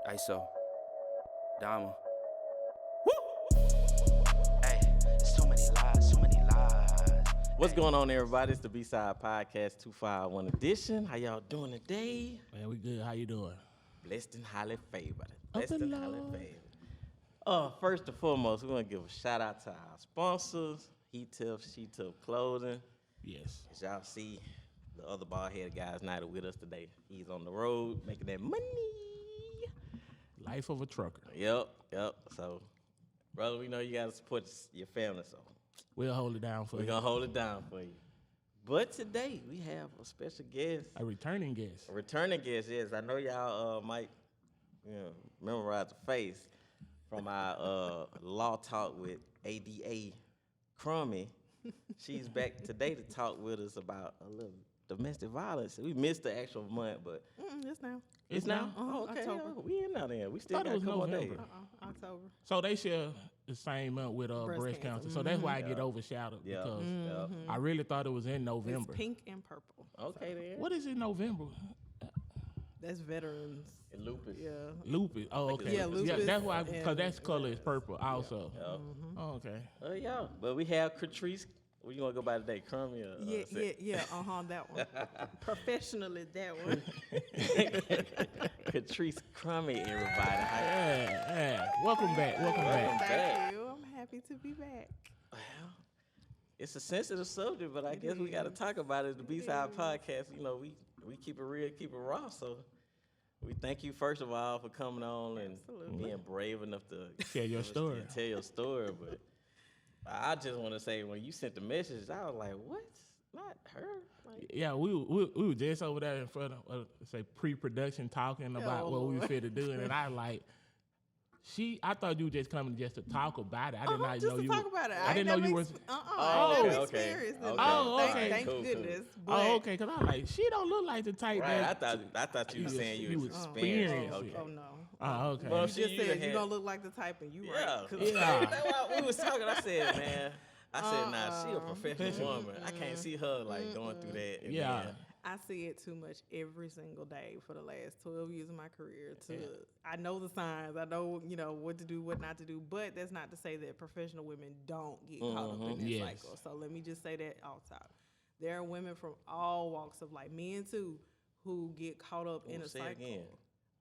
ISO, Dama. Hey, it's too many lies, too many lies. What's going on, everybody? It's the B-Side Podcast 251 edition. How y'all doing today? Man, we good. How you doing? Blessed and highly favored. Up Blessed in and Lord. highly favored. First and foremost, we want to give a shout out to our sponsors, He Tough, She Tough Clothing. Yes. As y'all see, the other bald-headed guy's not with us today. He's on the road making that money. Life of a trucker. Yep. So, brother, we know you got to support your family, so We'll hold it down for we're you. going to hold it down for you. But today, we have a special guest. A returning guest. A returning guest, yes. I know y'all might memorize the face from our law talk with ADA Crummy. She's back today to talk with us about a little domestic violence. We missed the actual month, but It's now. it's now. Uh-huh, Oh, okay, October. yeah, we in now then. We still Thought got it a was couple more days. November. October. So they share the same month with breast cancer. So that's why I get overshadowed Yeah. because yeah. I really thought it was in November. It's pink and purple. Okay then. What is in November? That's veterans. And lupus. Yeah. Lupus. Oh, okay. Yeah, lupus that's why, because and- that's color is purple also. Yep. Oh, okay. Yeah. But we have Catrice. What you want to go by today? Crummy or Yeah. That one. Professionally, that one. Catrice Crummy, everybody. Hi. Yeah. Welcome back. Welcome back. back. Thank you. I'm happy to be back. It's a sensitive subject, but I guess we got to talk about it. The B-Side Podcast, you know, we keep it real, keep it raw. So we thank you, first of all, for coming on and Absolutely. being brave enough to Tell your story. Tell your story. But I just want to say, when you sent the message, I was like, what? Not her? Like, Yeah, we were just over there in front of say pre-production talking about what we Lord. fit to do, and I like I thought you were just coming just to talk about it. I did not Just know to you. talk about it. I didn't know you were. I ain't never okay. experienced it. Okay. Oh, Thank, okay. thank Cool, goodness. But Oh, okay, because I'm like, she don't look like the type right, that. I thought you were saying you was experienced experienced. it. Okay. Oh no. Oh, okay. Well, You she just usually said you had- don't look like the type, and you Yeah. right. 'Cause Yeah. That's why we was talking. I said, man. I said, nah, she a professional woman. I can't see her like going through that. And Yeah. then- I see it too much every single day for the last 12 years of my career. I know the signs. I know, what to do, what not to do. But that's not to say that professional women don't get caught up in this Yes. cycle. So let me just say that off top. There are women from all walks of life, men too, who get caught up in a say it cycle. again.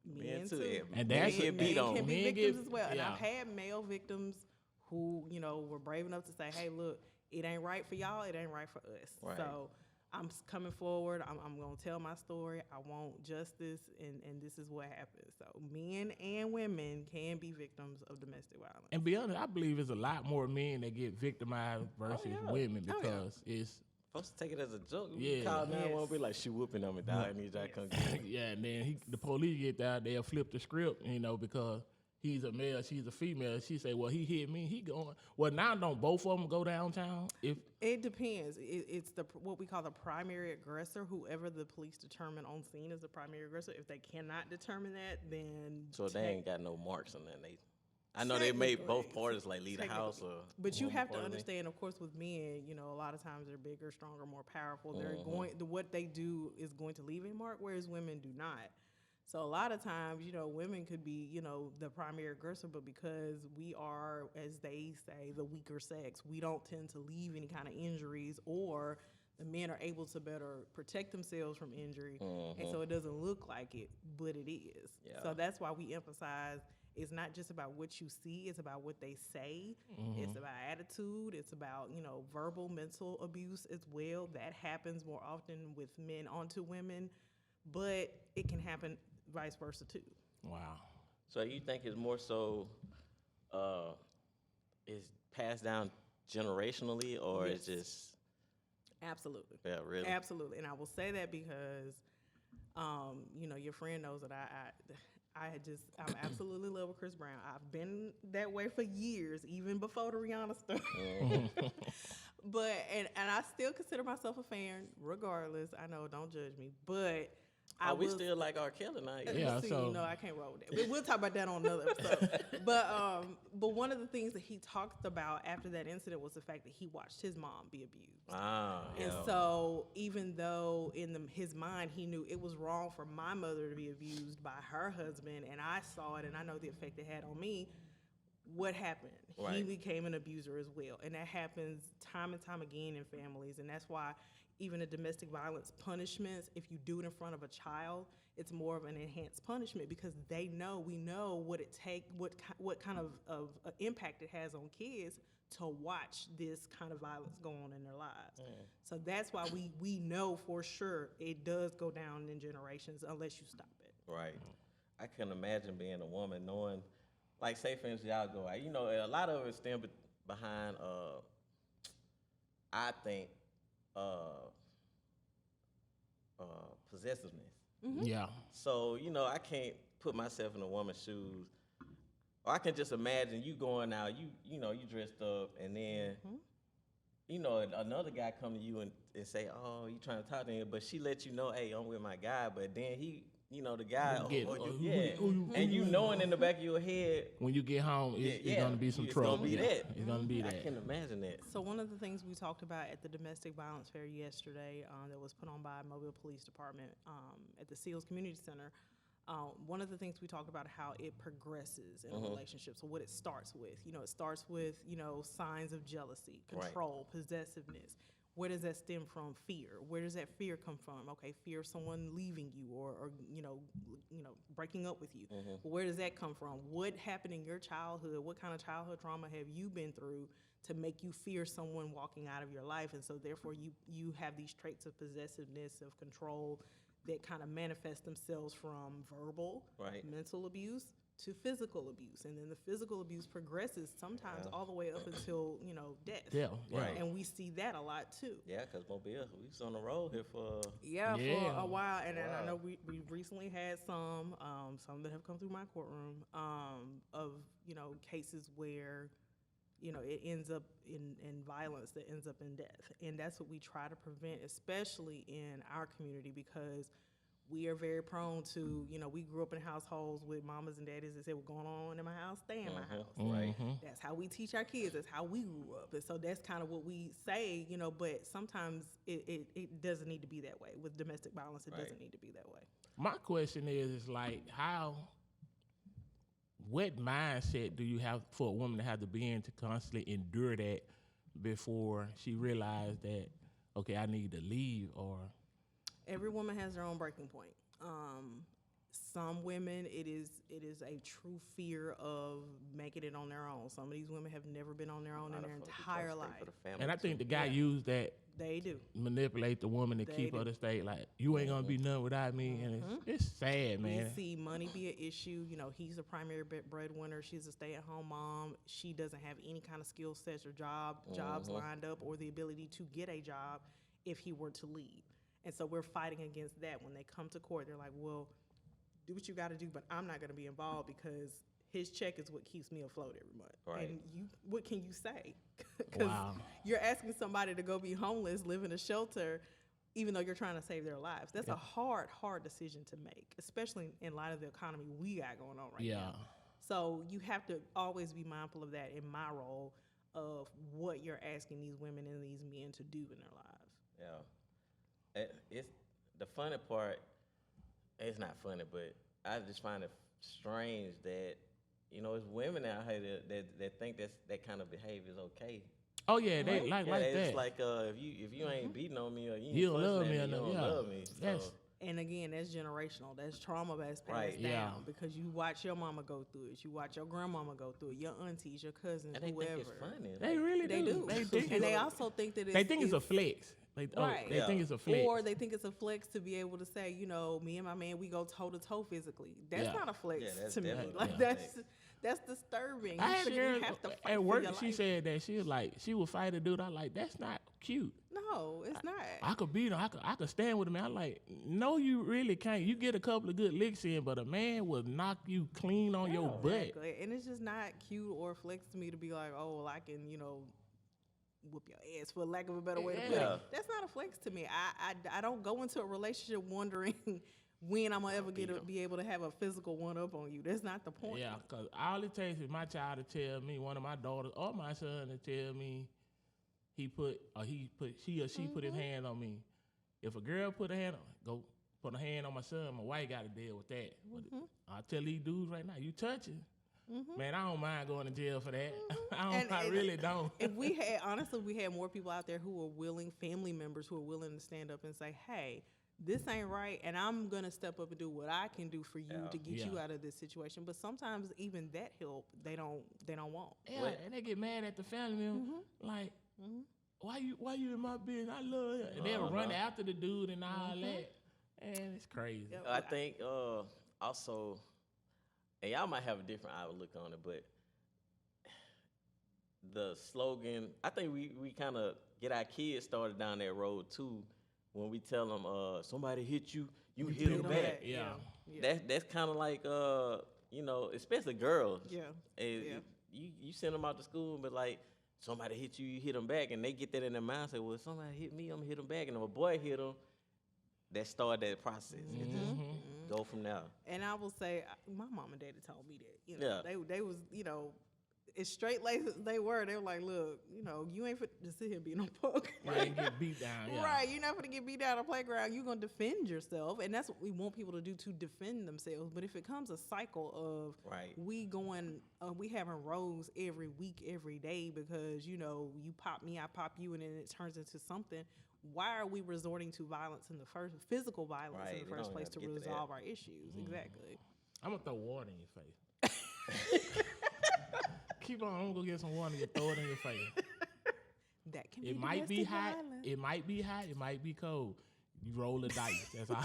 Men too. too. Yeah, And men that's- get beat Men on. can be Men victims get- as well. And yeah. I've had male victims who, were brave enough to say, hey, look, it ain't right for y'all. It ain't right for us. Right. So I'm coming forward. I'm going to tell my story. I want justice, and this is what happens. So men and women can be victims of domestic violence. And be honest, I believe it's a lot more men that get victimized versus yeah. women Oh, yeah. because it's Supposed to take it as a joke. Yeah. We call 911, Yes. be like, she whooping on me, dog. I need y'all to come get me. yeah. And then the police get there, they'll flip the script, because he's a male, she's a female. She say, well, he hit me. He going. Well, now don't both of them go downtown? If It depends. It's what we call the primary aggressor. Whoever the police determine on scene as the primary aggressor. If they cannot determine that, then So they ain't got no marks on that. I know they made both Technically. parties like leave the house or. But you one have to part of it. understand, of course, with men, a lot of times they're bigger, stronger, more powerful. They're Mm-hmm. what they do is going to leave a mark, whereas women do not. So a lot of times, women could be, the primary aggressor, but because we are, as they say, the weaker sex, we don't tend to leave any kind of injuries, or the men are able to better protect themselves from injury, and so it doesn't look like it, but it is. Yeah. So that's why we emphasize it's not just about what you see, it's about what they say. It's about attitude. It's about, verbal, mental abuse as well. That happens more often with men onto women, but it can happen vice versa too. wow. So you think it's more so is passed down generationally or it's Yes. just Absolutely. yeah, really? Absolutely. And I will say that because, your friend knows that I'm absolutely in love with Chris Brown. I've been that way for years, even before the Rihanna stuff. But, and I still consider myself a fan regardless. I know, don't judge me. But I we will- still like R. Kelly now. Yeah, See, so- I can't roll with that. We'll talk about that on another episode. But one of the things that he talked about after that incident was the fact that he watched his mom be abused. And so even though in his mind he knew it was wrong for my mother to be abused by her husband, and I saw it and I know the effect it had on me, what happened? He Right. became an abuser as well. And that happens time and time again in families. And that's why even the domestic violence punishments, if you do it in front of a child, it's more of an enhanced punishment because we know what it what kind of impact it has on kids to watch this kind of violence go on in their lives. So that's why we know for sure it does go down in generations unless you stop it. Right. I couldn't imagine being a woman knowing, like, say for instance, y'all go out. You know, a lot of it stem behind, I think, possessiveness. Yeah. So, you know, I can't put myself in a woman's shoes. Or I can just imagine you going out, you know, you dressed up, and then, you know, another guy come to you and say, oh, you trying to talk to him, but she let you know, hey, I'm with my guy, but then he, you know, the guy, and you knowing in the back of your head, When you get home, it's gonna be some it's trouble. gonna be Yeah, that. It's gonna be I that. can imagine that. So one of the things we talked about at the domestic violence fair yesterday that was put on by Mobile Police Department at the Seals Community Center, one of the things we talked about how it progresses in a relationship. So what it starts with, it starts with, signs of jealousy, control, possessiveness. Where does that stem from? Fear. Where does that fear come from? Okay, fear of someone leaving you or breaking up with you. But where does that come from? What happened in your childhood? What kind of childhood trauma have you been through to make you fear someone walking out of your life? And so therefore you have these traits of possessiveness, of control that kind of manifest themselves from verbal, mental abuse to physical abuse. And then the physical abuse progresses sometimes all the way up until, death. Yeah. Right. And we see that a lot too. Yeah, because Mobile, we was on the road here for, Yeah, Yeah. for a while. And I know we recently had some that have come through my courtroom, of, cases where, it ends up in violence that ends up in death. And that's what we try to prevent, especially in our community, because we are very prone to, we grew up in households with mamas and daddies that said, what's going on in my house, stay in my house. right? That's how we teach our kids. That's how we grew up. And so that's kind of what we say, but sometimes it doesn't need to be that way. With domestic violence, it doesn't need to be that way. My question is like, what mindset do you have for a woman to have to be in to constantly endure that before she realized that, okay, I need to leave? Or Every woman has their own breaking point. Some women, it is a true fear of making it on their own. Some of these women have never been on their own in their entire life. and I think the guy used that, They do. manipulate the woman to keep her to stay like, you ain't gonna be nothing without me. And it's sad, man. We see money be an issue. He's a primary breadwinner. She's a stay-at-home mom. She doesn't have any kind of skill sets or jobs lined up or the ability to get a job if he were to leave. And so we're fighting against that. When they come to court, they're like, well, do what you got to do, but I'm not going to be involved because his check is what keeps me afloat every month. Right. And what can you say? Because Wow. you're asking somebody to go be homeless, live in a shelter, even though you're trying to save their lives. That's a hard decision to make, especially in light of the economy we got going on right now. So you have to always be mindful of that in my role of what you're asking these women and these men to do in their lives. Yeah. It's the funny part. It's not funny, but I just find it strange that it's women out here that think that kind of behavior is okay. Oh yeah, they like it's that. like if you ain't beating on me or You don't love me you enough. don't Yeah. love me. That's So, And again, that's generational. That's trauma that's passed Right. down Yeah. because you watch your mama go through it. You watch your grandmama go through it. Your aunties, your cousins, and they whoever. think it's funny. they really They do. They think And they also think that they think it's a flex. They Right. think it's a flex. Or they think it's a flex to be able to say, me and my man, we go toe to toe physically. That's Yeah. not a flex Yeah, that's to me. definitely Like not a that's disturbing. I You had a shouldn't girl have to fight at for work. your She life. said that she would fight a dude. I'm like, that's not cute. No, it's not. I could beat him. I could stand with him. I'm like, no, you really can't. You get a couple of good licks in, but a man will knock you clean on your butt. Exactly. And it's just not cute or flex to me to be like, oh, well, I can, whoop your ass, for lack of a better way to put Yeah. it. That's not a flex to me. I don't go into a relationship wondering when I'm gonna ever be able to have a physical one up on you. That's not the point. Yeah, because all it takes is my child to tell me, one of my daughters or my son to tell me she or she put his hand on me. If a girl put a hand on my son, my wife got to deal with that. I tell these dudes right now, you touching. Man, I don't mind going to jail for that. I really don't. If we had more people out there who are willing, family members who are willing to stand up and say, hey, this ain't right, and I'm going to step up and do what I can do for you to get you out of this situation. But sometimes even that help, they don't want. Yeah, and they get mad at the family member, like, why you in my business? I love you. And they'll run after the dude and all that. And it's crazy. Yep. I think also, and y'all might have a different outlook on it, but the slogan, I think we kind of get our kids started down that road too. When we tell them somebody hit you, you hit them back. Yeah. That's kind of like especially girls. Yeah. You send them out to school, but like somebody hit you, you hit them back, and they get that in their mind. Say, well, if somebody hit me, I'm gonna hit them back, and if a boy hit them, that started that process. And just go from there. And I will say, my mom and daddy told me that. Yeah. They was as straight laced as they were like, look, you ain't fit to sit here being no punk. Right, get beat down. Yeah. Right, you're not going to get beat down on the playground. You're going to defend yourself, and that's what we want people to do, to defend themselves. But if it comes a cycle of we having rows every week, every day, because you pop me, I pop you, and then it turns into something. Why are we resorting to violence in the physical violence in the first place to resolve our issues? Exactly. I'm gonna throw water in your face. Keep on. I'm gonna go get some water and throw it in your face. That can be It might be hot. violence. It might be hot. It might be cold. You roll the dice. That's all.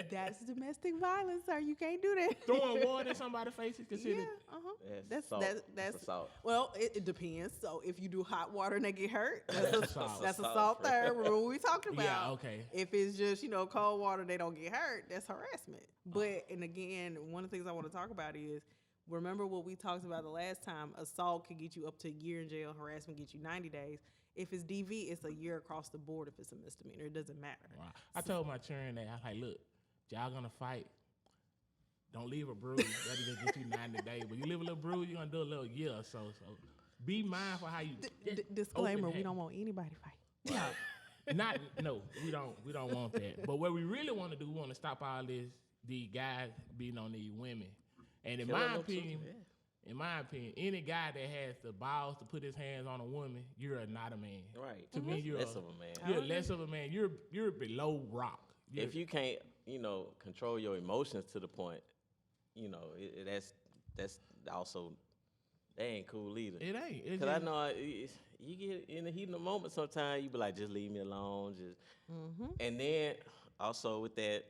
That's domestic violence, sir. You can't do that. Throwing water in somebody's face is considered. That's assault. Well, it depends. So if you do hot water and they get hurt, that's assault. assault there. Remember what we talked about? Yeah, okay. If it's just cold water, they don't get hurt. That's harassment. But and again, one of the things I want to talk about is, remember what we talked about the last time. Assault can get you up to a year in jail. Harassment gets you 90 days. If it's DV, it's a year across the board. If it's a misdemeanor, it doesn't matter. Wow. I told my children that, I was like, look, y'all gonna fight. Don't leave a bruise. That'll just get you 90 days. But you leave a little bruise, you're gonna do a little year or so. So be mindful how you disclaimer, we don't want anybody to fight. Yeah. No, we don't want that. But what we really want to do, we want to stop all this, these guys beating on these women. And in my opinion, any guy that has the balls to put his hands on a woman, you're not a man. Right. To me, you're less of a man. You're less of a man. You're below rock. If you can't, control your emotions to the point, that's also, that ain't cool either. It ain't. Because I know you get in the heat of the moment sometimes, you be like, just leave me alone. And then also with that,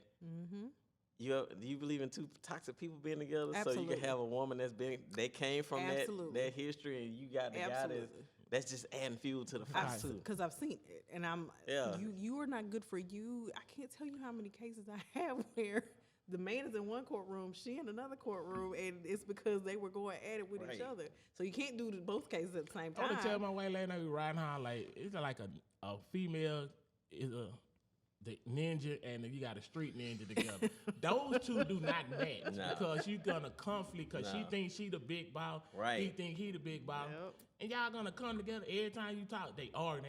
do you believe in two toxic people being together? Absolutely. So you can have a woman they came from that history, and you got the guy that's just adding fuel to the fire too. Because I've seen it, and you are not good for you. I can't tell you how many cases I have where the man is in one courtroom, she in another courtroom, and it's because they were going at it with each other. So you can't do both cases at the same time. I want to tell my wife last night we were riding home, like, it's like a female is the ninja, and you got a street ninja together. Those two do not match because you're gonna conflict because she thinks she the big boss, he think he the big boss, and y'all gonna come together every time you talk. They argue.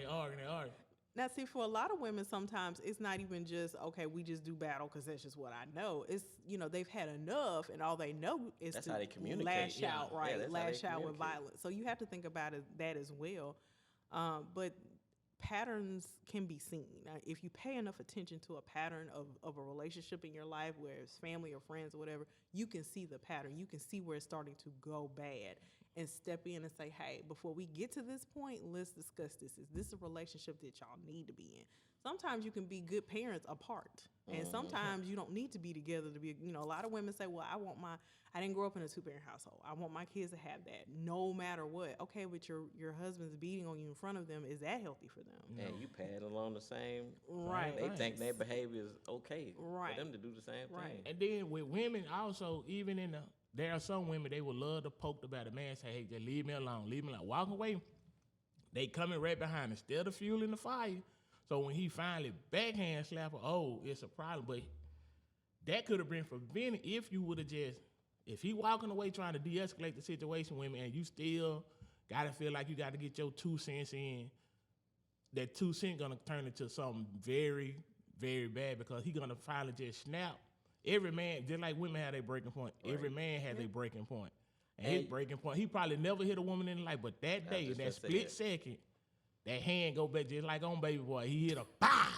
Now, see, for a lot of women, sometimes it's not even just, okay, we just do battle because that's just what I know. It's, they've had enough, and all they know is that's to how they communicate. lash out, right? Yeah, lash out with violence. So you have to think about that as well. But patterns can be seen. Now, if you pay enough attention to a pattern of a relationship in your life, where it's family or friends or whatever, you can see the pattern. You can see where it's starting to go bad and step in and say, hey, before we get to this point, let's discuss this. Is this a relationship that y'all need to be in? Sometimes you can be good parents apart, and sometimes you don't need to be together to be, a lot of women say, well, I didn't grow up in a two-parent household. I want my kids to have that no matter what. Okay, but your husband's beating on you in front of them. Is that healthy for them? And you pad along the same. Right. They think their behavior is okay right. for them to do the same thing. And then with women also, even there are some women, they would love to poke the bear. The man say, hey, just leave me alone. Walk away. They coming right behind instead of fueling the fire. So when he finally backhand slap her, it's a problem. But that could have been prevented if you would have if he walking away trying to de-escalate the situation with me and you still got to feel like you got to get your 2 cents in, that 2 cents going to turn into something very, very bad because he going to finally just snap. Every man, just like women have their breaking point, every man has a breaking point. And his breaking point, he probably never hit a woman in his life, but that day, just that gonna say split that. second, that hand go back just like on Baby Boy. He hit a pow.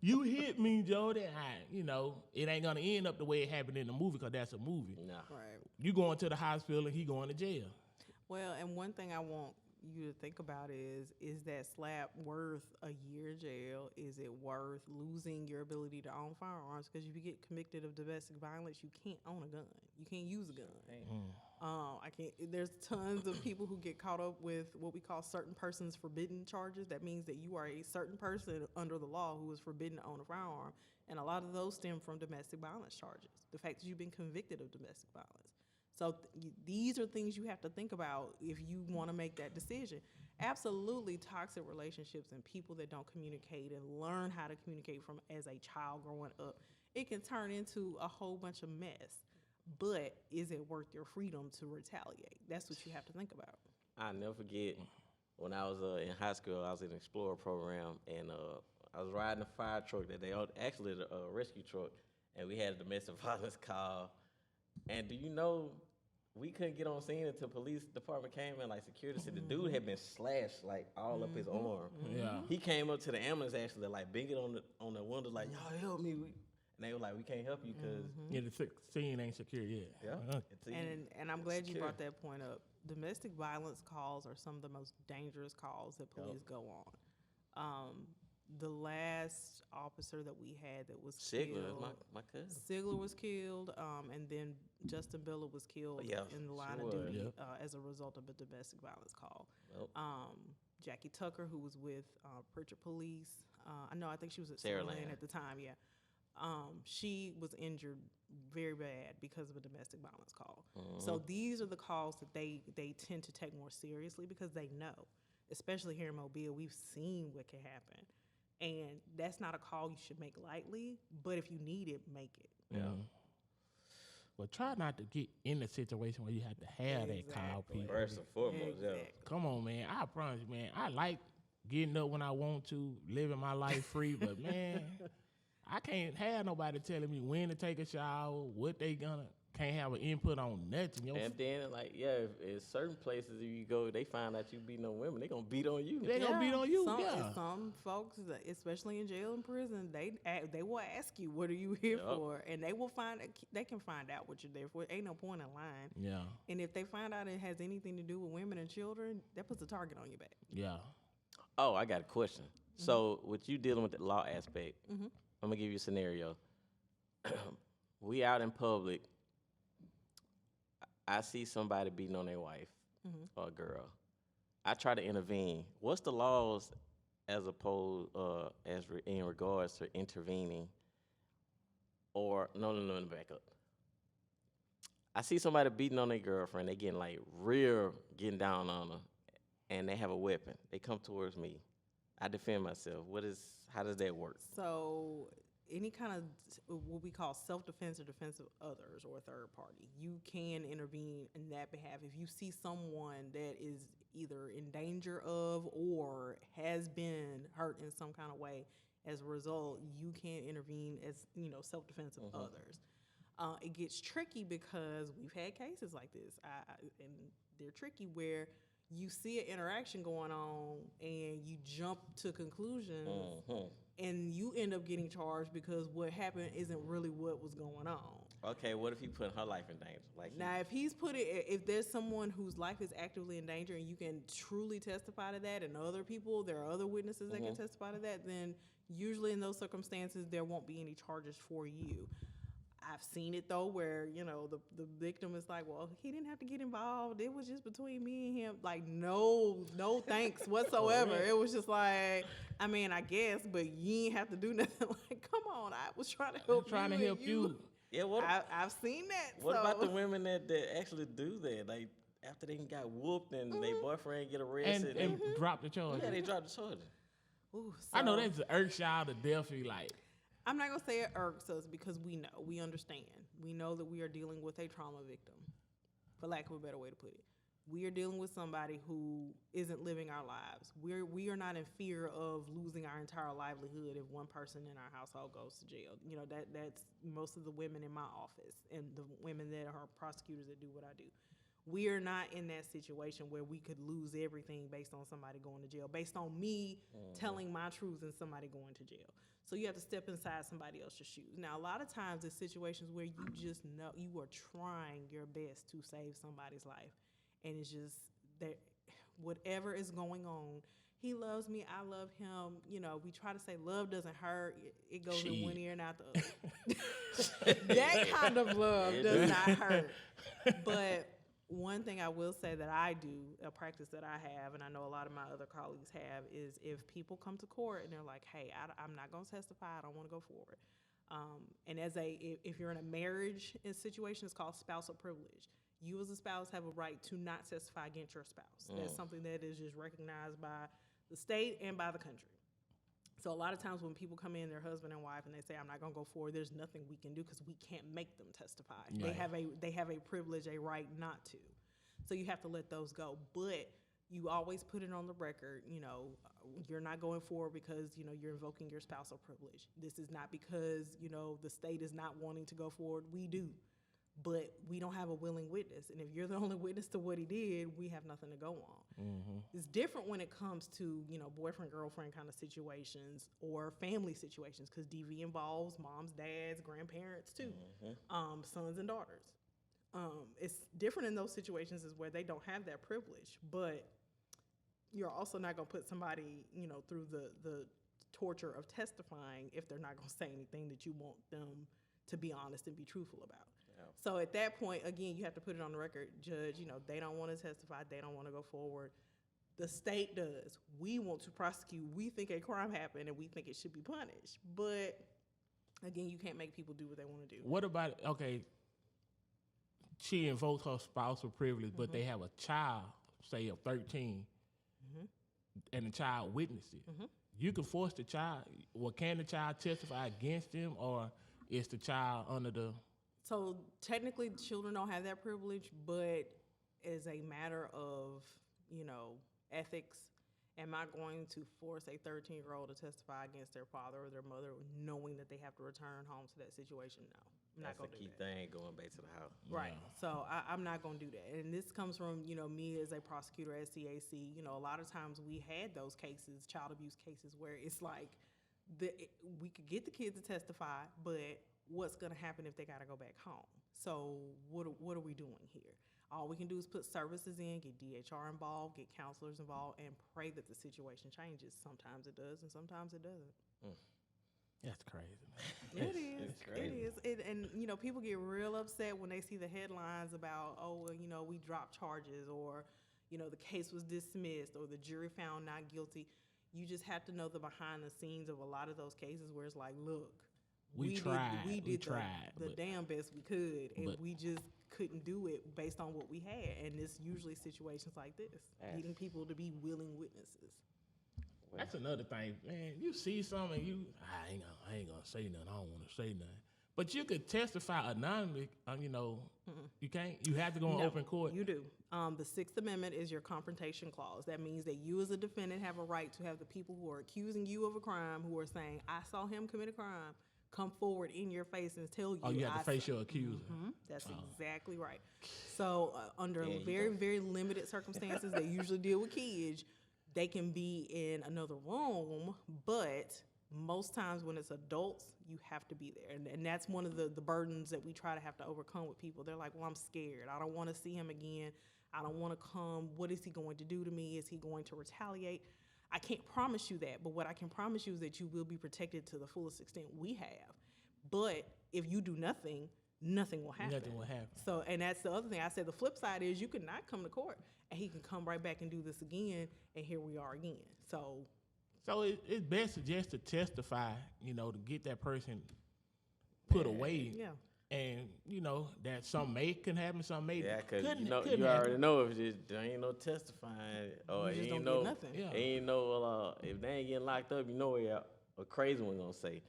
You hit me, Jody. It ain't gonna end up the way it happened in the movie because that's a movie. Nah. Right. You going to the hospital and he going to jail. Well, and one thing I want you to think about is that slap worth a year jail? Is it worth losing your ability to own firearms? Because if you get convicted of domestic violence, you can't own a gun. You can't use a gun. I can't. There's tons of people who get caught up with what we call certain persons forbidden charges. That means that you are a certain person under the law who is forbidden to own a firearm, and a lot of those stem from domestic violence charges. The fact that you've been convicted of domestic violence. So these are things you have to think about if you want to make that decision. Absolutely, toxic relationships and people that don't communicate and learn how to communicate from as a child growing up, it can turn into a whole bunch of mess. But is it worth your freedom to retaliate? That's what you have to think about. I'll never forget when I was in high school, I was in the Explorer program, and I was riding a fire truck that they actually a rescue truck, and we had a domestic violence call. And do you know, we couldn't get on scene until police department came in, like security said the dude had been slashed like all up his arm. Yeah. He came up to the ambulance actually, like banging on the window, like, y'all help me. And they were like, we can't help you because Yeah, the scene ain't secure yet. And I'm glad you secure. brought that point up. Domestic violence calls are some of the most dangerous calls that police go on. The last officer that we had that was Sigler is killed, my cousin. Sigler was killed, and then Justin Biller was killed in the line of sure. duty as a result of a domestic violence call. Yep. Jackie Tucker, who was with Pritchard Police, I think she was at Sarah Sarah Lane Lane. at the time, she was injured very bad because of a domestic violence call. So these are the calls that they tend to take more seriously because they know, especially here in Mobile, we've seen what can happen. And that's not a call you should make lightly, but if you need it, make it. Yeah. But try not to get in a situation where you have to have that call, Exactly. people. First and foremost, yeah. Exactly. Come on, man. I promise you, man. I like getting up when I want to, living my life free, but man, I can't have nobody telling me when to take a shower, what they can't have an input on nothing. And then, if certain places if you go, they find out you beating on women, they gonna beat on you. They gonna beat on you, Some folks, especially in jail and prison, they will ask you, "What are you here for?" And they can find out what you're there for. Ain't no point in lying. Yeah, And if they find out it has anything to do with women and children, that puts a target on your back. yeah. Oh, I got a question. So, with you dealing with the law aspect, I'm gonna give you a scenario. We out in public. I see somebody beating on their wife or a girl. I try to intervene. What's the laws as opposed in regards to intervening? Or no, back up. I see somebody beating on their girlfriend. They getting down on her, and they have a weapon. They come towards me. I defend myself. How does that work? So any kind of what we call self-defense or defense of others or a third party, you can intervene in that behalf. If you see someone that is either in danger of or has been hurt in some kind of way, as a result, you can intervene as, self-defense of others. It gets tricky because we've had cases like this, and they're tricky where you see an interaction going on and you jump to conclusions and you end up getting charged because what happened isn't really what was going on. Okay, what if he put her life in danger? Now, if there's someone whose life is actively in danger and you can truly testify to that, and there are other witnesses that can testify to that, then usually in those circumstances, there won't be any charges for you. I've seen it though, where the victim is like, "Well, he didn't have to get involved. It was just between me and him." Like, no thanks whatsoever. It was just like, I guess, but you ain't have to do nothing. Like, come on, I was trying to help you. Yeah, I've seen that. What about the women that actually do that? Like after they got whooped and their boyfriend get arrested And drop the charge. yeah, they drop the charges. Ooh, I know that's an earth child to death. Like, I'm not gonna say it irks us because we understand. We know that we are dealing with a trauma victim, for lack of a better way to put it. We are dealing with somebody who isn't living our lives. We are not in fear of losing our entire livelihood if one person in our household goes to jail. You know, that's most of the women in my office and the women that are prosecutors that do what I do. We are not in that situation where we could lose everything based on somebody going to jail, based on me telling my truth and somebody going to jail. So you have to step inside somebody else's shoes. Now, a lot of times it's situations where you just know you are trying your best to save somebody's life. And it's just that whatever is going on, he loves me, I love him. You know, we try to say love doesn't hurt. It goes in one ear and out the other. That kind of love does not hurt. But one thing I will say that I do, a practice that I have, and I know a lot of my other colleagues have, is if people come to court and they're like, hey, I'm not going to testify, I don't want to go forward. And if you're in a marriage situation, it's called spousal privilege. You as a spouse have a right to not testify against your spouse. That's something that is just recognized by the state and by the country. So a lot of times when people come in, their husband and wife, and they say, I'm not going to go forward, there's nothing we can do because we can't make them testify. Right. They have a privilege, a right not to. So you have to let those go. But you always put it on the record, you know, you're not going forward because, you know, you're invoking your spousal privilege. This is not because, you know, the state is not wanting to go forward. We do. But we don't have a willing witness. And if you're the only witness to what he did, we have nothing to go on. Mm-hmm. It's different when it comes to, you know, boyfriend, girlfriend kind of situations or family situations, because DV involves moms, dads, grandparents too, sons and daughters. It's different in those situations is where they don't have that privilege, but you're also not going to put somebody, you know, through the torture of testifying if they're not going to say anything that you want them to be honest and be truthful about. So at that point, again, you have to put it on the record, judge, you know, they don't want to testify, they don't want to go forward. The state does. We want to prosecute. We think a crime happened and we think it should be punished. But again, you can't make people do what they want to do. What about, okay, she invoked her spousal privilege, but they have a child, say of 13, and the child witnessed it. You can force the child, well, can the child testify against him, or is the child under the... So technically, children don't have that privilege, but as a matter of, you know, ethics, am I going to force a 13-year-old to testify against their father or their mother, knowing that they have to return home to that situation? No, I'm not going to do that. That's the key thing, going back to the house. Right. Yeah. So I'm not going to do that. And this comes from, you know, me as a prosecutor at CAC. You know, a lot of times we had those cases, child abuse cases, where it's like we could get the kids to testify, but what's going to happen if they got to go back home? So what are we doing here? All we can do is put services in, get DHR involved, get counselors involved, and pray that the situation changes. Sometimes it does, and sometimes it doesn't. That's crazy, man. It is. It's crazy. It is. And, you know, people get real upset when they see the headlines about, oh, well, you know, we dropped charges, or, you know, the case was dismissed, or the jury found not guilty. You just have to know the behind the scenes of a lot of those cases where it's like, look, we tried the damn best we could, and we just couldn't do it based on what we had. And it's usually situations like this, getting people to be willing witnesses. That's another thing, man. You see something, I ain't gonna say nothing. I don't want to say nothing. But you could testify anonymously. You know, you can't. You have to go in open court. You do. The Sixth Amendment is your confrontation clause. That means that you, as a defendant, have a right to have the people who are accusing you of a crime, who are saying, "I saw him commit a crime," come forward in your face and tell you. Oh, you have to face your accuser. That's exactly right. So under very, very limited circumstances, they usually deal with kids. They can be in another room, but most times when it's adults, you have to be there. And that's one of the burdens that we try to have to overcome with people. They're like, well, I'm scared. I don't want to see him again. I don't want to come. What is he going to do to me? Is he going to retaliate? I can't promise you that, but what I can promise you is that you will be protected to the fullest extent we have. But if you do nothing, nothing will happen. Nothing will happen. So, and that's the other thing. I said the flip side is you can not come to court, and he can come right back and do this again, and here we are again. So it's best just to testify, you know, to get that person put away. Yeah. And, you know, that something can happen, something may because you already know if there ain't no testifying, or you just ain't don't no, get nothing. ain't no, if they ain't getting locked up, you know what a crazy one gonna say.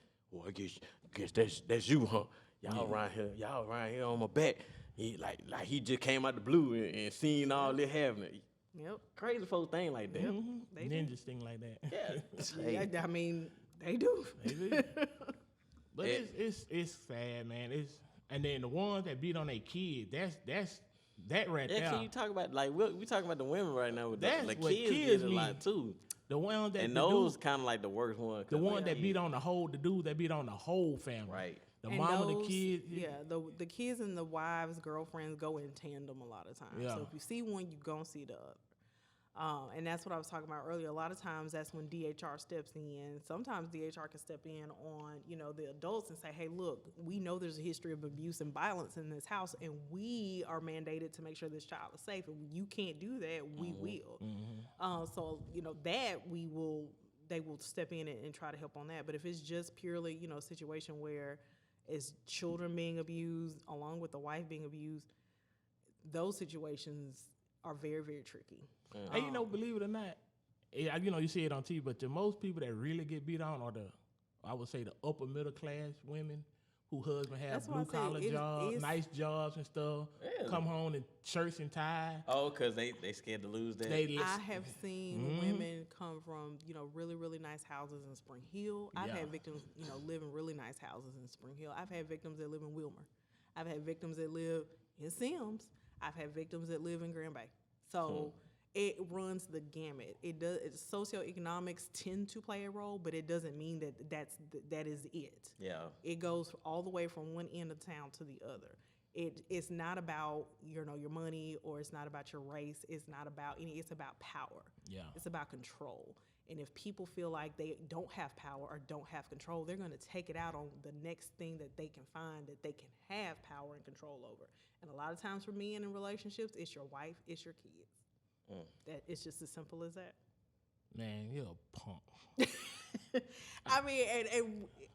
I guess that's you, huh? Y'all around here on my back. He like he just came out the blue and seen all this happening. Yep. Crazy folks thing like that. They do. Ninjas thing like that. Yeah. Yeah, I mean, they do. They do. But it's sad, man. And then the ones that beat on their kids, that right Yeah, there. can you talk about like we talking about the women right now with That's the what kids kids get a mean. lot too. The ones that And those kind of like the worst one. the one that beat on the dude that beat on the whole family. Right. The And mama, those- the kids. Yeah, the kids and the wives, girlfriends go in tandem a lot of times. Yeah. So if you see one, you gonna see the other. And that's what I was talking about earlier. A lot of times that's when DHR steps in. Sometimes DHR can step in on, the adults and say, hey, look, we know there's a history of abuse and violence in this house, and we are mandated to make sure this child is safe. And you can't do that, we will. So, that they will step in and try to help on that. But if it's just purely, a situation where it's children being abused along with the wife being abused, those situations are very, very tricky. And believe it or not, you see it on TV, but the most people that really get beat on are I would say the upper middle class women who husband have That's why I blue say collar jobs, it's- nice jobs and stuff, Really? come home in shirts and tie. Oh, because they scared to lose that. I have seen women come from, really, really nice houses in Spring Hill. I've Yeah. had victims, live in really nice houses in Spring Hill. I've had victims that live in Wilmer. I've had victims that live in Sims. I've had victims that live in Grand Bay. So it runs the gamut. It does. Socioeconomics tend to play a role, but it doesn't mean that is it. Yeah. It goes all the way from one end of town to the other. It's not about your money, or it's not about your race. It's not about it's about power. Yeah. It's about control. And if people feel like they don't have power or don't have control, they're going to take it out on the next thing that they can find that they can have power and control over. And a lot of times for men in relationships, it's your wife, it's your kids. That it's just as simple as that. Man, you're a punk. I mean, and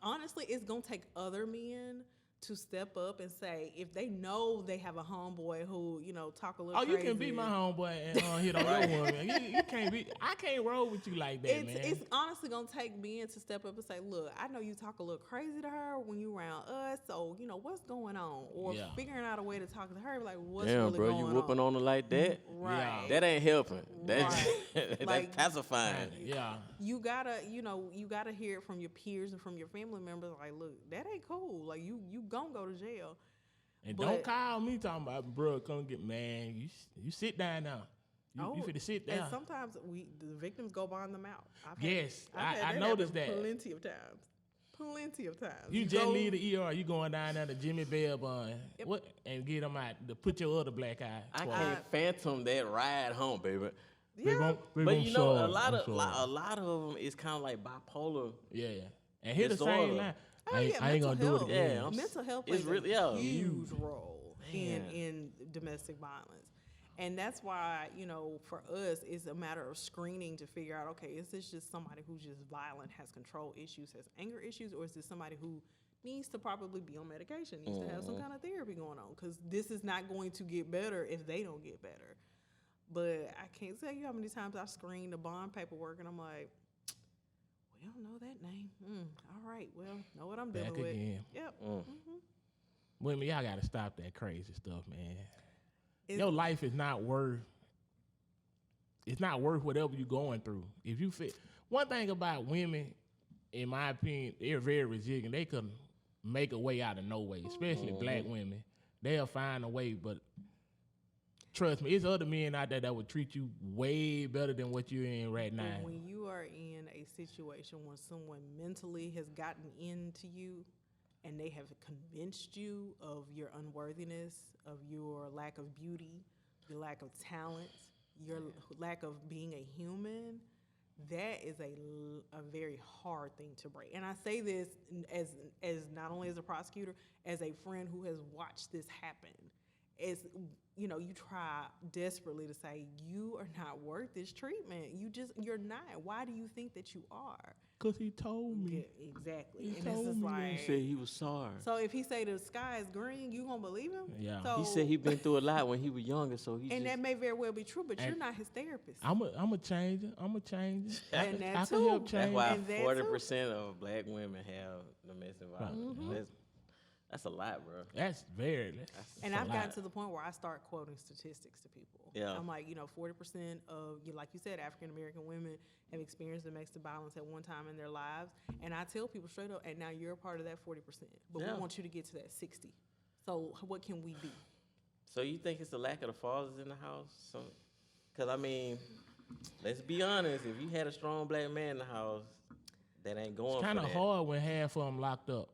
honestly, it's gonna take other men to step up and say, if they know they have a homeboy who talk a little Oh, you crazy. can be my homeboy and hit on your woman. You can't be. I can't roll with you like that, man. It's honestly gonna take men to step up and say, look, I know you talk a little crazy to her when you around us, so what's going on, or Yeah. figuring out a way to talk to her, like what's Damn, really bro, going you whooping on her like that? Right. That ain't helping. That's Right. that's Like- pacifying. Yeah. You gotta hear it from your peers and from your family members. Like, look, that ain't cool. Like, you gonna go to jail. And But- don't call me talking about, bro, come get, man, you sit down now. You finna sit down. And sometimes the victims go bond them out. Yes, I've I had that noticed happen that. plenty of times. Plenty of times. You just go- leave the ER, you going down there to Jimmy Bell Bun, what, and get them out to put your other black eye. I can't phantom that ride home, baby. Yeah. But a lot of them is kind of like bipolar. Yeah. And hear the same disorder. line. Oh, I ain't gonna mental do it health. again. Yeah, Mental health it's plays really- a yeah. huge role Man. in domestic violence. And that's why, for us, it's a matter of screening to figure out, okay, is this just somebody who's just violent, has control issues, has anger issues, or is this somebody who needs to probably be on medication, needs to have some kind of therapy going on? Because this is not going to get better if they don't get better. But I can't tell you how many times I screened the bond paperwork and I'm like, we don't know that name. All right, well, know what I'm dealing Back with. again. Yep. Women, y'all gotta stop that crazy stuff, man. It's- Your life is not worth. It's not worth whatever you're going through. If you fit, one thing about women, in my opinion, they're very resilient. They can make a way out of no way, especially black women. They'll find a way, but trust me, it's other men out there that would treat you way better than what you're in right now. But when you are in a situation when someone mentally has gotten into you and they have convinced you of your unworthiness, of your lack of beauty, your lack of talent, your lack of being a human, that is a very hard thing to break. And I say this as not only as a prosecutor, as a friend who has watched this happen. it's, you know, you try desperately to say you are not worth this treatment. You're not. Why do you think that you are? Cause he told me. Yeah, exactly. He And told it's just me that. like, He said he was sorry. so if he say the sky is green, you gonna believe him? Yeah. So, He said he been through a lot when he was younger, so he and just. that may very well be true, but you're And- not his therapist. I'm a change it. I'm a change it. And that I can too. help That's change. why And that too. 40% of black women have domestic violence. That's a lot, bro. That's very. And that's I've a gotten lot. to the point where I start quoting statistics to people. Yeah. I'm like, 40% of, like you said, African American women have experienced domestic violence at one time in their lives. And I tell people straight up, and now you're a part of that 40%. But Yeah. we want you to get to that 60. So what can we be? So you think it's the lack of the fathers in the house? Because, I mean, let's be honest. If you had a strong black man in the house, that ain't going It's for kind of that. hard when half of them locked up.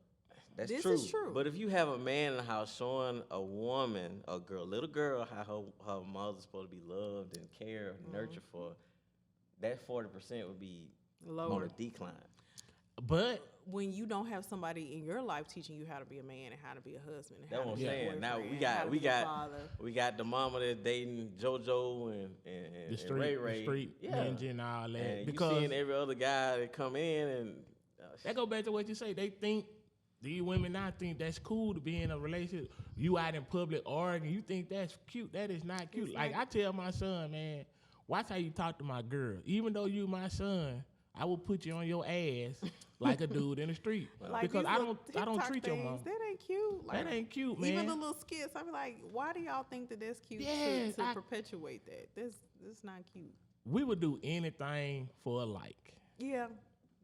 That's This true. is true. But if you have a man in the house showing a woman, a girl, little girl, how her mother's supposed to be loved and cared and nurtured for, that 40% would be on Lower. a decline. But When you don't have somebody in your life teaching you how to be a man and how to be a husband and That's how what to I'm be a saying. Now boyfriend, how to we be a got father. we got the mama that's dating JoJo and the street, Ray Ray. the street ninja and all that. And because you seeing every other guy that come in and that go back to what you say. They think these women now think that's cool to be in a relationship. You out in public arguing, you think that's cute. That is not cute. Like I tell my son, man, watch how you talk to my girl. Even though you my son, I will put you on your ass like a dude in the street. Like because these I little don't TikTok treat your things, mom. That ain't cute. Like, That ain't cute, man. even the little skits, I be like, why do y'all think that that's cute Yes, to I- perpetuate that? That's not cute. We would do anything for a like, Yeah.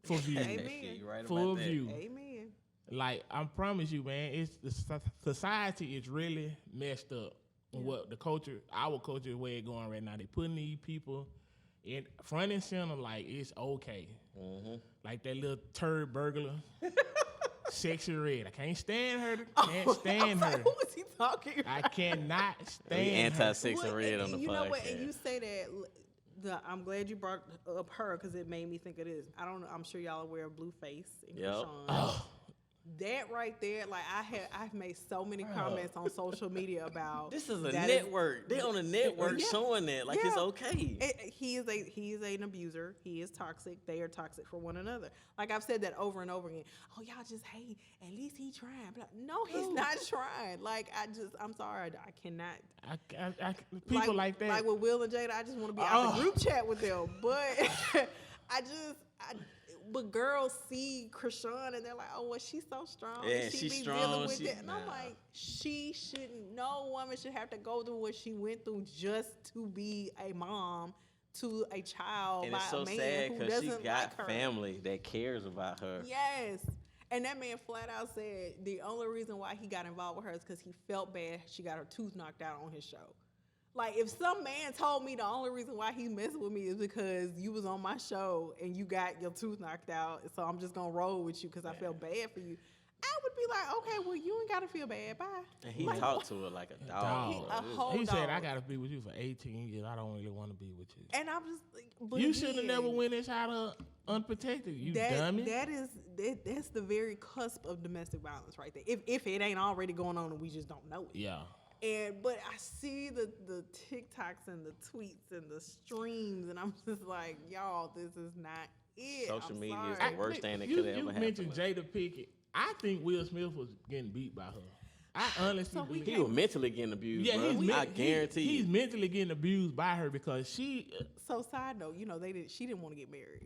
for view, Amen. shit, you right for about a that. view. Amen. Like I promise you, man, it's the society is really messed up. What the culture, our culture, where it going right now. They putting these people in front and center, like it's okay. Like that little turd burglar, sexy red. I can't stand her. Can't stand her. Who is he talking about? I cannot We stand her. anti-sex and Well, red on the you podcast. know what? And you say that. I'm glad you brought up her because it made me think of this. I don't know. I'm sure y'all are aware of Blueface and Yep. Krishan. That right there, like I've made so many comments on social media about This is a that network. They on a network Yeah. showing that like it's Yeah. okay. He is an abuser. He is toxic. They are toxic for one another. Like I've said that over and over again. Oh, y'all just hate. At least he trying. But no, he's not trying. Like I'm sorry. I cannot. People like that. Like with Will and Jada, I just want to be out the group chat with them. But but girls see Krishan and they're like, oh, well, she's so strong. Yeah, and she she's be strong, dealing with she- it. And I'm nah. like, she shouldn't. No woman should have to go through what she went through just to be a mom to a child And by it's so a man sad who because she doesn't got like her. family that cares about her. Yes. And that man flat out said the only reason why he got involved with her is because he felt bad she got her tooth knocked out on his show. Like, if some man told me the only reason why he's messing with me is because you was on my show and you got your tooth knocked out, so I'm just going to roll with you because I felt bad for you, I would be like, okay, well, you ain't got to feel bad. Bye. And he Like, talked to her like a dog. Dog. a whole He said, dog. I gotta be with you for 18 years. I don't really want to be with you. And I'm just like, but You should have again, never went inside her unprotected. You dummy. That's the very cusp of domestic violence right there. If it ain't already going on and we just don't know it. Yeah. But I see the TikToks and the tweets and the streams, and I'm just like, y'all, this is not it. Social I'm media is sorry. the worst thing that you, could have you ever happened. mentioned Jada Pinkett. I think Will Smith was getting beat by her. I honestly So we believe. He was mentally getting abused, Yeah, bro. I guarantee he's you. mentally getting abused by her because she. So side note, she didn't want to get married.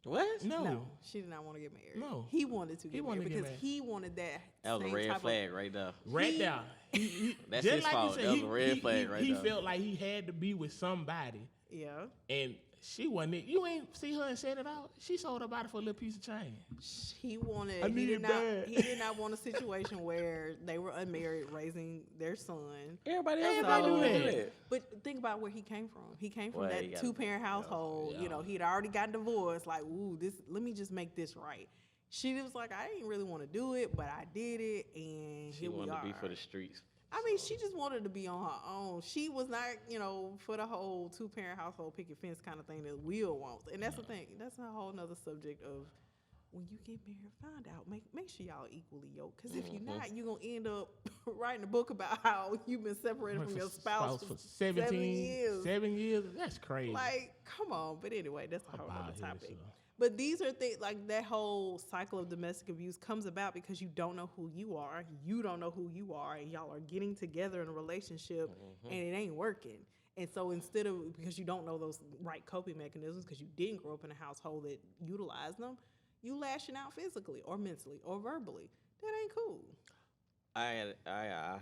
What? No, She did not want to get married. No. He wanted to get wanted married to get because married. he wanted that. That was a same red type of- flag right there. right there. That's just his like you fault. said, That was a red flag right he there. felt like he had to be with somebody, Yeah. and she wasn't it. You ain't see her and said it out. She sold her body for a little piece of change. He wanted. I He need did it not. bad. He did not want a situation where they were unmarried, raising their son. Everybody else Everybody do do that. that. But think about where he came from. He came from Well, he that got- two-parent household. You know, he'd already gotten divorced. Like, ooh, let me just make this right. She was like, I didn't really want to do it, but I did it, and She here we wanted are. to be for the streets. I mean, she just wanted to be on her own. She was not, for the whole two-parent household picket fence kind of thing that Will wants. And that's the thing. That's a whole nother subject of when you get married, find out. Make sure y'all equally yoked. Because if you're not, you're gonna end up writing a book about how you've been separated from your spouse for 7 years. 7 years? That's crazy. Like, come on. But anyway, that's a whole About other here, topic. so. But these are things like that whole cycle of domestic abuse comes about because you don't know who you are. You don't know who you are, and y'all are getting together in a relationship, and it ain't working. And so instead of, because you don't know those right coping mechanisms, because you didn't grow up in a household that utilized them, you lashing out physically or mentally or verbally. That ain't cool. I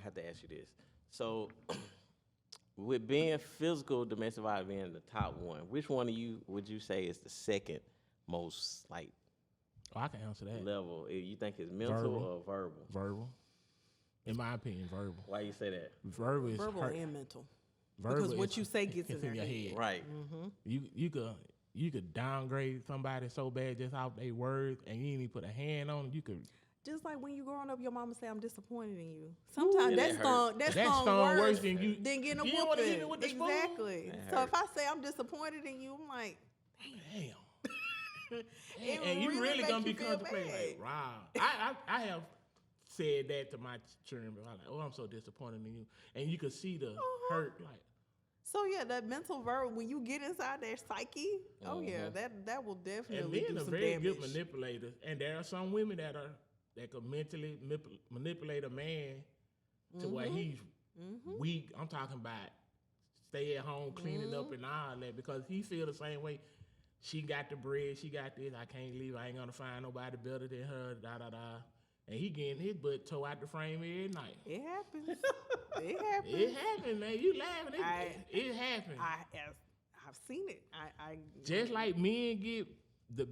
have to ask you this. So, with being physical domestic violence being the top one, which one of you would you say is the second most like I can answer that. level? You think it's mental Verbal. or verbal? Verbal. In my opinion, verbal. Why you say that? Verbal is Verbal hurt. and mental. Verbal Because what is- you say gets it's in their head. Right. You could downgrade somebody so bad just off their words, and you ain't even put a hand on it. You could. Just like when you growing up, your mama say, "I'm disappointed in you." Sometimes Yeah, that's that gonna that's That's gonna stung worse worse than you. than getting a You don't wanna hit whooping. me with the spoon? Exactly. That So if hurt. I say I'm disappointed in you, I'm like, Damn. it And you really make gonna be you feel contemplating bad. like, wow. I have said that to my children, but I'm like, oh, I'm so disappointed in you, and you could see the hurt, like. So yeah, that mental verb when you get inside their psyche, oh yeah, that will And definitely men do are some very damage. good manipulators, and there are some women that can mentally manipulate a man to where he's weak. I'm talking about stay at home, cleaning up and all that, because he feel the same way. She got the bread, she got this. I can't leave. I ain't gonna find nobody better than her. Da da da. And he getting his butt tore out the frame every night. It happens. It happens. It happened, man. You laughing? It happened. I've seen it. I Just like men get the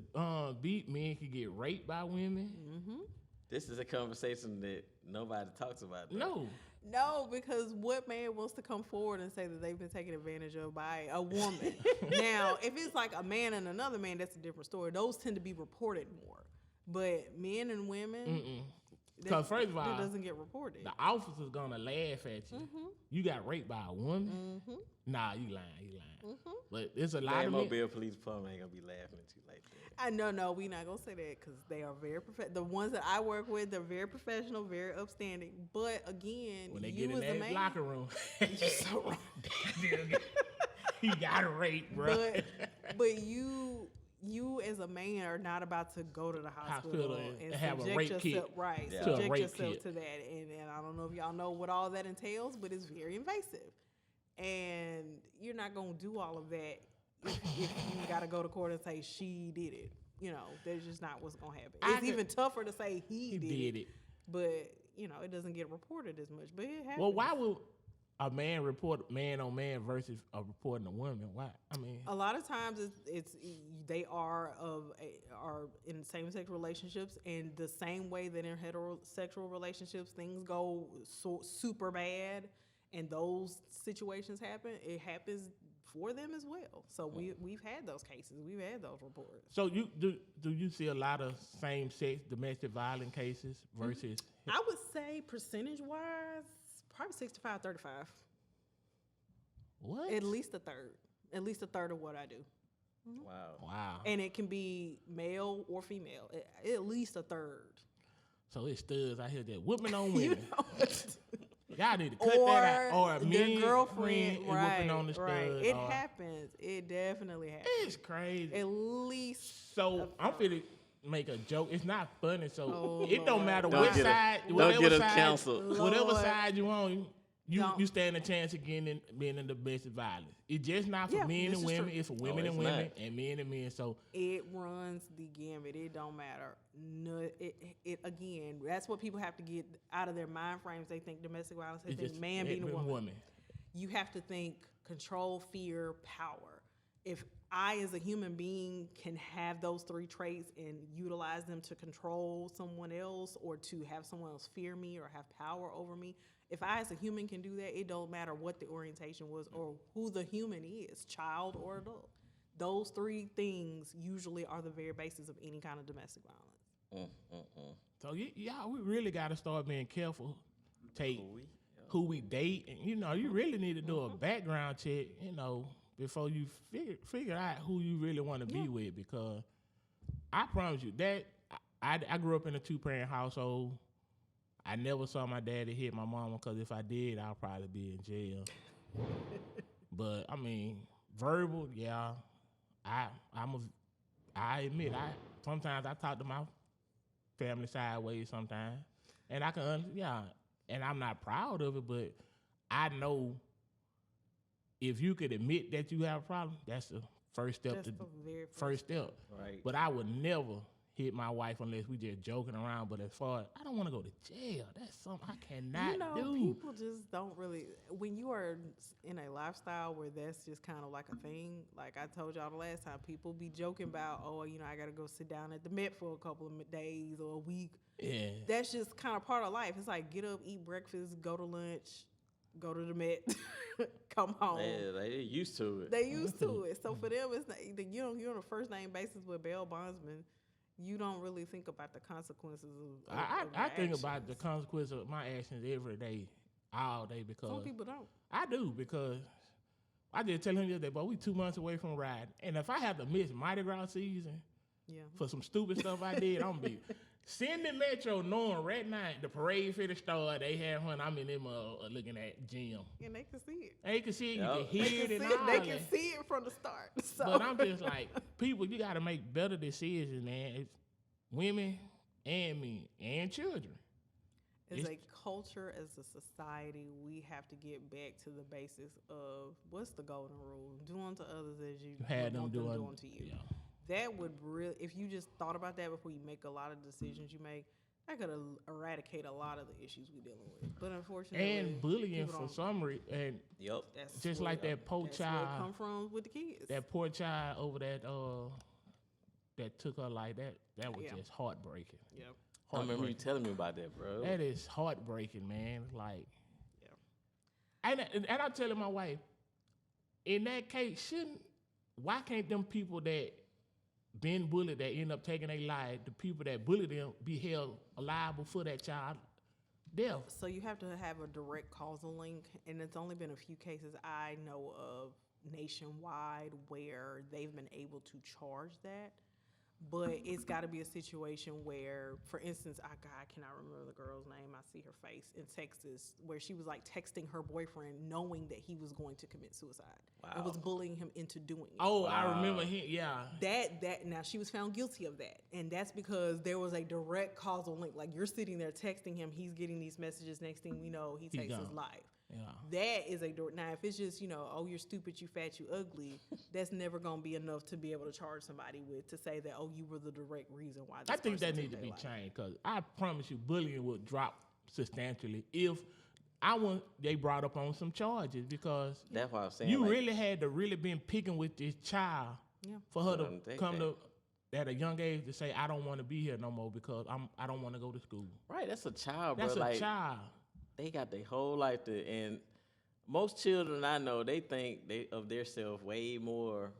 beat, men can get raped by women. This is a conversation that nobody talks about. though. No, because what man wants to come forward and say that they've been taken advantage of by a woman? Now, if it's like a man and another man, that's a different story. Those tend to be reported more. But men and women, Because first of all, that doesn't get reported. the officer's gonna laugh at you. You got raped by a woman? Nah, you lying. But it's a lot That of men. Mobile Police Department ain't gonna be laughing at you like that. I no, we not gonna say that because they are very the ones that I work with, they're very professional, very upstanding. But again, When they you get in as a that man, locker room, he got raped, bro. but you as a man are not about to go to the hospital and have a subject rape yourself, kit. right? Yeah. To a Subject rape yourself kit. to that, and I don't know if y'all know what all that entails, but it's very invasive, and you're not gonna do all of that if you got to go to court and say she did it. You know, that's just not what's gonna happen. I It's could- even tougher to say he did it. but you know, it doesn't get reported as much. But it happens. Well, why would a man report man on man versus reporting a woman? Why? I mean, A lot of times it's they are in same-sex relationships, and the same way that in heterosexual relationships things go super bad, and those situations happen. It happens for them as well. So we've had those cases. We've had those reports. so you do you see a lot of same sex domestic violence cases versus? I would say percentage-wise, probably 65-35. What? At least a third. At least a third of what I do. Wow. Wow. And it can be male or female. At least a third. So it's studs out here that whipping on You women. know? Y'all need to cut that out. Or a their man girlfriend, is right? whipping on the stud. Right. It or- happens. It definitely happens. It's crazy. At least. So I'm finna make a joke. It's not funny. So Oh, it don't Lord. matter Don't what get 'em- side, don't whatever get 'em side, canceled. whatever Lord. side you on. Don't. You stand a chance of being in domestic violence. It's just not for Yeah, men this and is women. true. It's for women it's and women not. and men and men. So It runs the gamut. It don't matter. No, it again. That's what people have to get out of their mind frames. They think domestic violence. They it's think just man being a woman. woman. You have to think control, fear, power. If I, as a human being, can have those three traits and utilize them to control someone else or to have someone else fear me or have power over me, if I, as a human, can do that, it don't matter what the orientation was or who the human is, child or adult. Those three things usually are the very basis of any kind of domestic violence. So y'all, we really got to start being careful. Take who we date, and you really need to do a background check, before you figure out who you really want to be with. Because I promise you that I grew up in a 2-parent household. I never saw my daddy hit my mama because if I did, I'll probably be in jail. But I mean, verbal, yeah. I admit, sometimes I talk to my family sideways sometimes, and I can, and I'm not proud of it, but I know if you could admit that you have a problem, that's the first step. That's the very first step. Right. But I would never hit my wife unless we just joking around. But as far as I don't want to go to jail, that's something I cannot do. People just don't really. When you are in a lifestyle where that's just kind of like a thing, like I told y'all the last time, people be joking about, oh, I got to go sit down at the Met for a couple of days or a week. Yeah. That's just kind of part of life. It's like get up, eat breakfast, go to lunch, go to the Met, come home. Yeah, they used to it. They used to it. So for them, it's not, you're on a first name basis with bail bondsman. You don't really think about the consequences of I think actions. about the consequences of my actions every day, all day, because Some people don't. I do, because I just tell him the other day, boy, we 2 months away from riding. And if I have to miss Mardi Gras season Yeah. for some stupid stuff I did, I'm be sending Metro knowing right now the parade for the start, they have when I'm in them looking at Jim. And they can see it. They can see it, you Yup. can hear it and all They can that. see it from the start. So. But I'm just like, people, you got to make better decisions, man. It's women and men and children. As It's- a culture, as a society, we have to get back to the basics of what's the golden rule? Do unto others as you Had them want do them un- do unto you. yeah. That would really, if you just thought about that before you make a lot of decisions you make, that could eradicate a lot of the issues we're dealing with. But unfortunately, And bullying people for don't- some reason, and Yup. that's just where- like that poor that's where it child, come from with the kids. that poor child over that took her life, that was Yeah. just heartbreaking. yeah. I remember you Heartbreaking. telling me about that, bro. That is heartbreaking, man. Like, Yeah. and I'm telling my wife, in that case, why can't them people that been bullied that end up taking their life, the people that bullied them, be held liable for that child death? So you have to have a direct causal link, and it's only been a few cases I know of nationwide where they've been able to charge that. But it's got to be a situation where, for instance, I cannot remember the girl's name. I see her face in Texas, where she was like texting her boyfriend, knowing that he was going to commit suicide, and was bullying him into doing it. Oh, I remember him. Yeah, That now she was found guilty of that, and that's because there was a direct causal link. Like you're sitting there texting him, he's getting these messages. Next thing we know, he takes his gone. life. yeah. That is a door. Now, if it's just oh, you're stupid, you fat, you ugly, that's never gonna be enough to be able to charge somebody with, to say that you were the direct reason why. This I think person that took needs to their be life. changed, because I promise you, bullying would drop substantially if they brought up on some charges, because That's why I was saying. you like, really had to really been picking with this child Yeah. for her Couldn't to take come that. to at a young age to say, I don't want to be here no more because I don't want to go to school. Right, that's a child, bro. That's a like, child. they got their whole life to, and most children I know, they think of themselves way more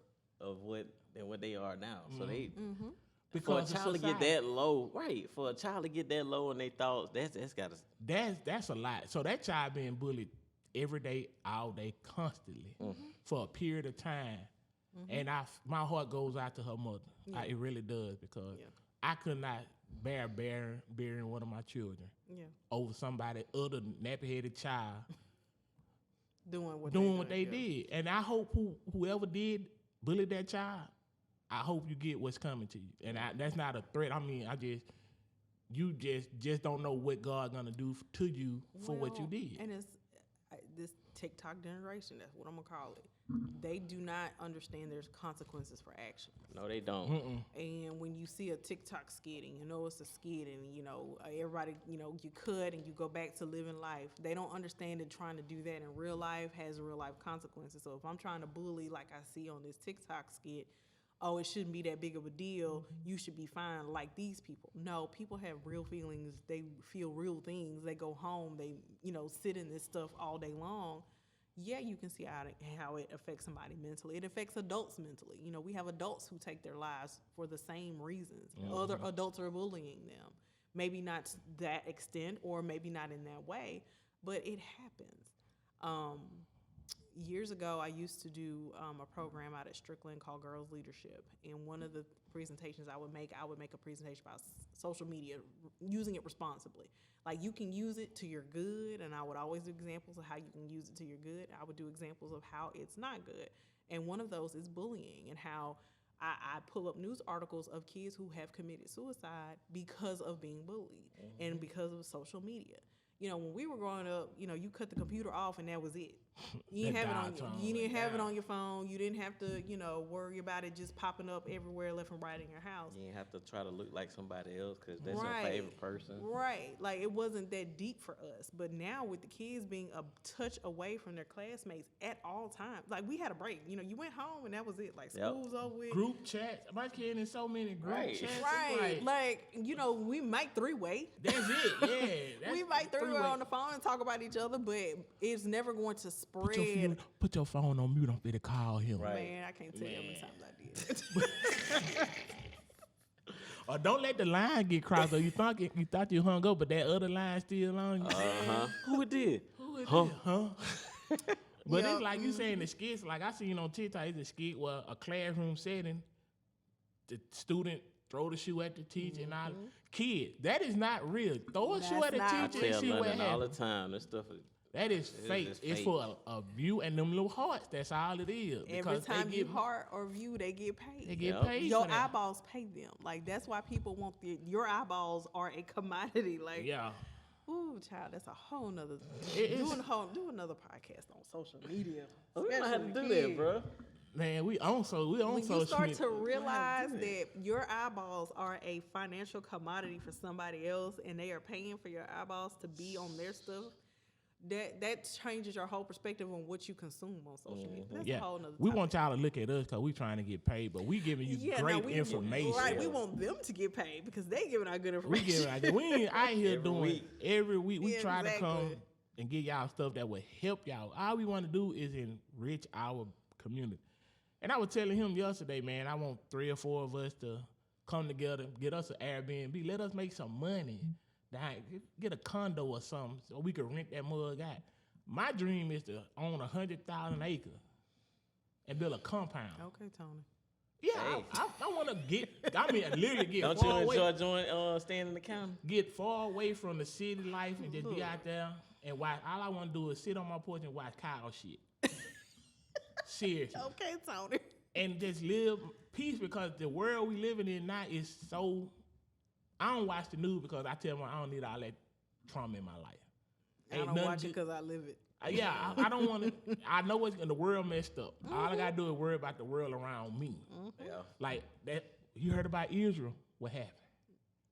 than what they are now. So they, for a Because of child to get society. that low, right? For a child to get that low in their thoughts, that's got to. That's a lot. So that child being bullied every day, all day, constantly for a period of time, and my heart goes out to her mother. It really does, because I could not bear burying one of my children Yeah. over somebody other than nappy-headed child Doing what they yeah. did. And I hope whoever did bully that child, I hope you get what's coming to you. And that's not a threat. I mean, you just don't know what God gonna do to you for what you Well, did. And it's this TikTok generation. That's what I'm gonna call it. They do not understand there's consequences for action. No, they don't. And when you see a TikTok skit and you know it's a skit and everybody, you cut and you go back to living life, they don't understand that trying to do that in real life has real life consequences. So if I'm trying to bully like I see on this TikTok skit, oh, it shouldn't be that big of a deal, you should be fine like these people. No, people have real feelings. They feel real things. They go home, they, sit in this stuff all day long. Yeah, you can see how it affects somebody mentally. It affects adults mentally. We have adults who take their lives for the same reasons. Other adults are bullying them. Maybe not to that extent, or maybe not in that way, but it happens. Years ago, I used to do a program out at Strickland called Girls Leadership. And one of the presentations I would make a presentation about social media, using it responsibly. Like you can use it to your good, and I would always do examples of how you can use it to your good. I would do examples of how it's not good. And one of those is bullying, and how I pull up news articles of kids who have committed suicide because of being bullied and because of social media. You know, when we were growing up, you know, you cut the computer off and that was it. You didn't have it on you didn't have it on your phone. You didn't have to, you know, worry about it just popping up everywhere left and right in your house. You didn't have to try to look like somebody else because that's Right. your favorite person. Right. Like it wasn't that deep for us. But now with the kids being a touch away from their classmates at all times, like we had a break. You know, you went home and that was it. Like Yep. school's over with. Group chats. My kid in so many group Right. chats. it's Right. Like, you know, we might three-way. that's it. Yeah. That's We might three-way three-way. on the phone and talk about each other, but it's never going to Put your, spread. put your phone on mute. I'm finna call him. Right. Man, I can't tell you how many times I did. Or don't let the line get crossed. Or you thought you hung up, but that other line still on you. Who it did? Who is Huh? this, huh? But Yeah, it's like you saying the skits. Like I seen on TikTok, it's a skit where a classroom setting, the student throw the shoe at the teacher and all. Kid, that is not real. Throw a shoe That's at the not I teacher and tell see what London all the happens. time. This stuff is That is fake. just It's fake. for a view and them little hearts. That's all it is. Every Because they time you get- heart or view, they get paid. they get Yep. paid. Your for that. eyeballs pay them. Like that's why people want your eyeballs are a commodity. Like, Yeah. ooh, child, that's a whole nother. It is- Do another podcast on social media. we don't have to especially do that, kids. bro. Man, we on When social you start media. to realize that your eyeballs are a financial commodity for somebody else, and they are paying for your eyeballs to be on their stuff, that changes your whole perspective on what you consume on social media. That's a Yeah, whole nother. we topic. want y'all to look at us because we trying to get paid, but we giving you no, great we- information. Right, we want them to get paid because they giving out good We information. give we ain't out here Every doing week. every week. We Yeah, try to come exactly. and give y'all stuff that will help y'all. All we want to do is enrich our community. And I was telling him yesterday, man, I want 3 or 4 of us to come together, get us an Airbnb, let us make some money, get a condo or something so we can rent that mug out. My dream is to own 100,000 acres and build a compound. Okay, Tony. Yeah, Hey. I want to literally get Don't far you away. enjoy staying in the county? Get far away from the city life and just be out there and watch. All I want to do is sit on my porch and watch cow shit. Seriously. Okay, Tony. And just live peace because the world we living in now is so. I don't watch the news because I tell them I don't need all that trauma in my life. I Ain't don't nothing watch it good- because I live it. Yeah, I don't want to. I know it's the world messed up. All I gotta do is worry about the world around me. Yeah. Like that. You heard about Israel? What happened?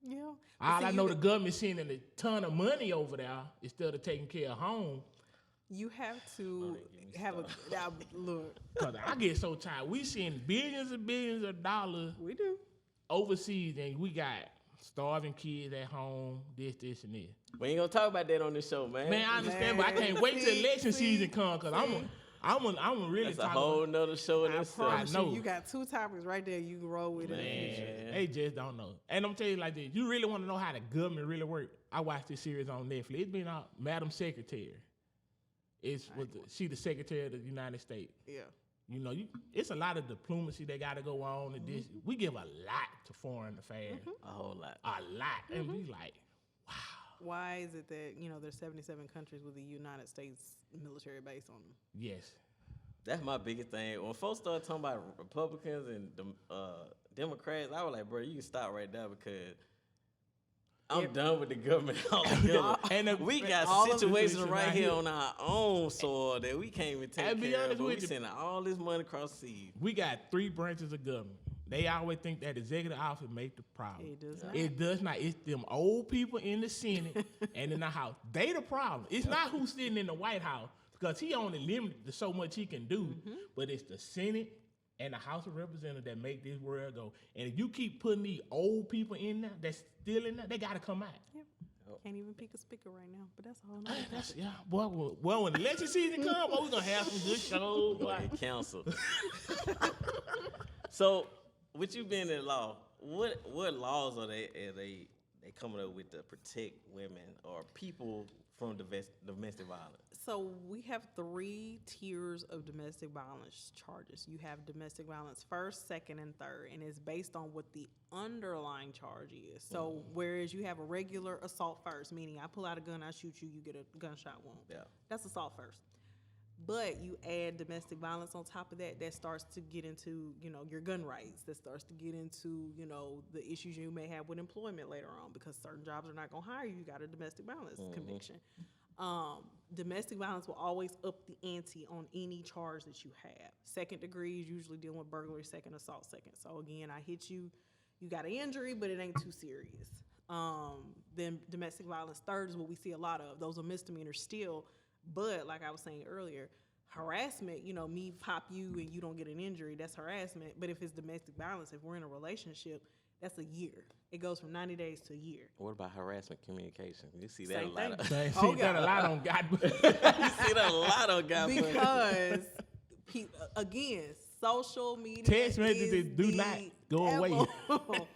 Yeah. All See, I you know, got- the government sending a ton of money over there instead of taking care of home. You have to have a now, look. Cause I get so tired. We send billions and billions of dollars We do. overseas, and we got starving kids at home. This, and this. We ain't gonna talk about that on this show, man. Man, I understand, but I can't wait till See, election see, season come. Cause I'm really That's a talk whole about. nother show in I itself. promise know. you got 2 topics right there you can roll with in the future. Man. They just don't know. And I'm telling you like this: you really want to know how the government really work? I watched this series on Netflix. It's been out, Madam Secretary. She the Secretary of the United States. Yeah. You know, it's a lot of diplomacy that got to go on. And this, we give a lot to foreign affairs, A whole lot. a lot, and we like, Why is it that, there's 77 countries with the United States military base on them? yes, That's my biggest thing. When folks start talking about Republicans and Democrats, I was like, bro, you can stop right there because I'm done with the government altogether. And we all got of the situations situations right out here here. on our own soil that we can't even I'll take be care of. honest But we with you. sending all this money across the sea. we got 3 branches of government. They always think that executive office make the problem. It does not. It does not. It's them old people in the Senate and in the House. They the problem. It's not who's sitting in the White House because he only limited to so much he can do. But it's the Senate and the House of Representatives that make this world go. And if you keep putting these old people in there that's still in there, they got to come out. Yep. Can't even pick a speaker right now, but that's a whole nother That's, yeah, boy. Well, when election season comes, boy, we gonna have some good shows. Boy. Like council. So, with you being in law, what laws are they coming up with to protect women or people from domestic violence? So we have 3 tiers of domestic violence charges. You have domestic violence first, second, and third, and it's based on what the underlying charge is. So whereas you have a regular assault first, meaning I pull out a gun, I shoot you, you get a gunshot wound. Yeah. That's assault first. But you add domestic violence on top of that, that starts to get into, your gun rights. That starts to get into, the issues you may have with employment later on, because certain jobs are not going to hire you. You got a domestic violence conviction. Domestic violence will always up the ante on any charge that you have. Second degree is usually dealing with burglary, second assault, second. So again, I hit you, you got an injury, but it ain't too serious. Then domestic violence third is what we see a lot of. Those are misdemeanors still. But like I was saying earlier, harassment, me pop you and you don't get an injury, that's harassment. But if it's domestic violence, if we're in a relationship, that's a year. It goes from 90 days to a year. What about harassment communication? You see that Same a lot. Of, Dang, see Oh, that yeah. a lot on God. you see that a lot of guys. Because, again, social media Text messages is do the not go away. devil.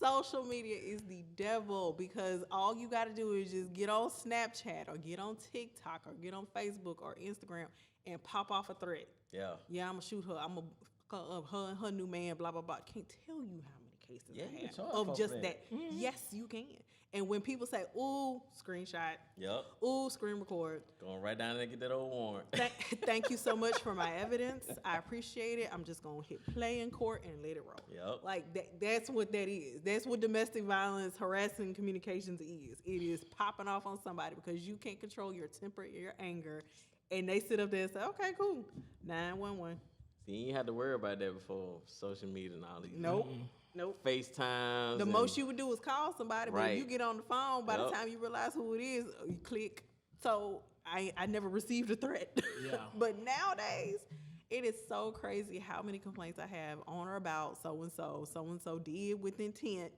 Social media is the devil, because all you got to do is just get on Snapchat or get on TikTok or get on Facebook or Instagram and pop off a threat. Yeah. Yeah, I'm going to shoot her. I'm going to her and her new man, blah, blah, blah. Can't tell you how many cases Yeah, you I can have charge of folks just that. that. Yes, you can. And when people say, ooh, screenshot, Yep. ooh, screen record, Going right down there and get that old warrant. thank you so much for my evidence. I appreciate it. I'm just going to hit play in court and let it roll. Yep. Like, that's what that is. That's what domestic violence, harassing communications is. It is popping off on somebody because you can't control your temper, your anger, and they sit up there and say, okay, cool, 911. See, you ain't had to worry about that before social media and all these. Nope. Nope. FaceTimes. The and- most you would do is call somebody, but Right. if you get on the phone, by the Yup. time you realize who it is, you click. So I never received a threat. Yeah. But nowadays, it is so crazy how many complaints I have on or about so-and-so did with intent,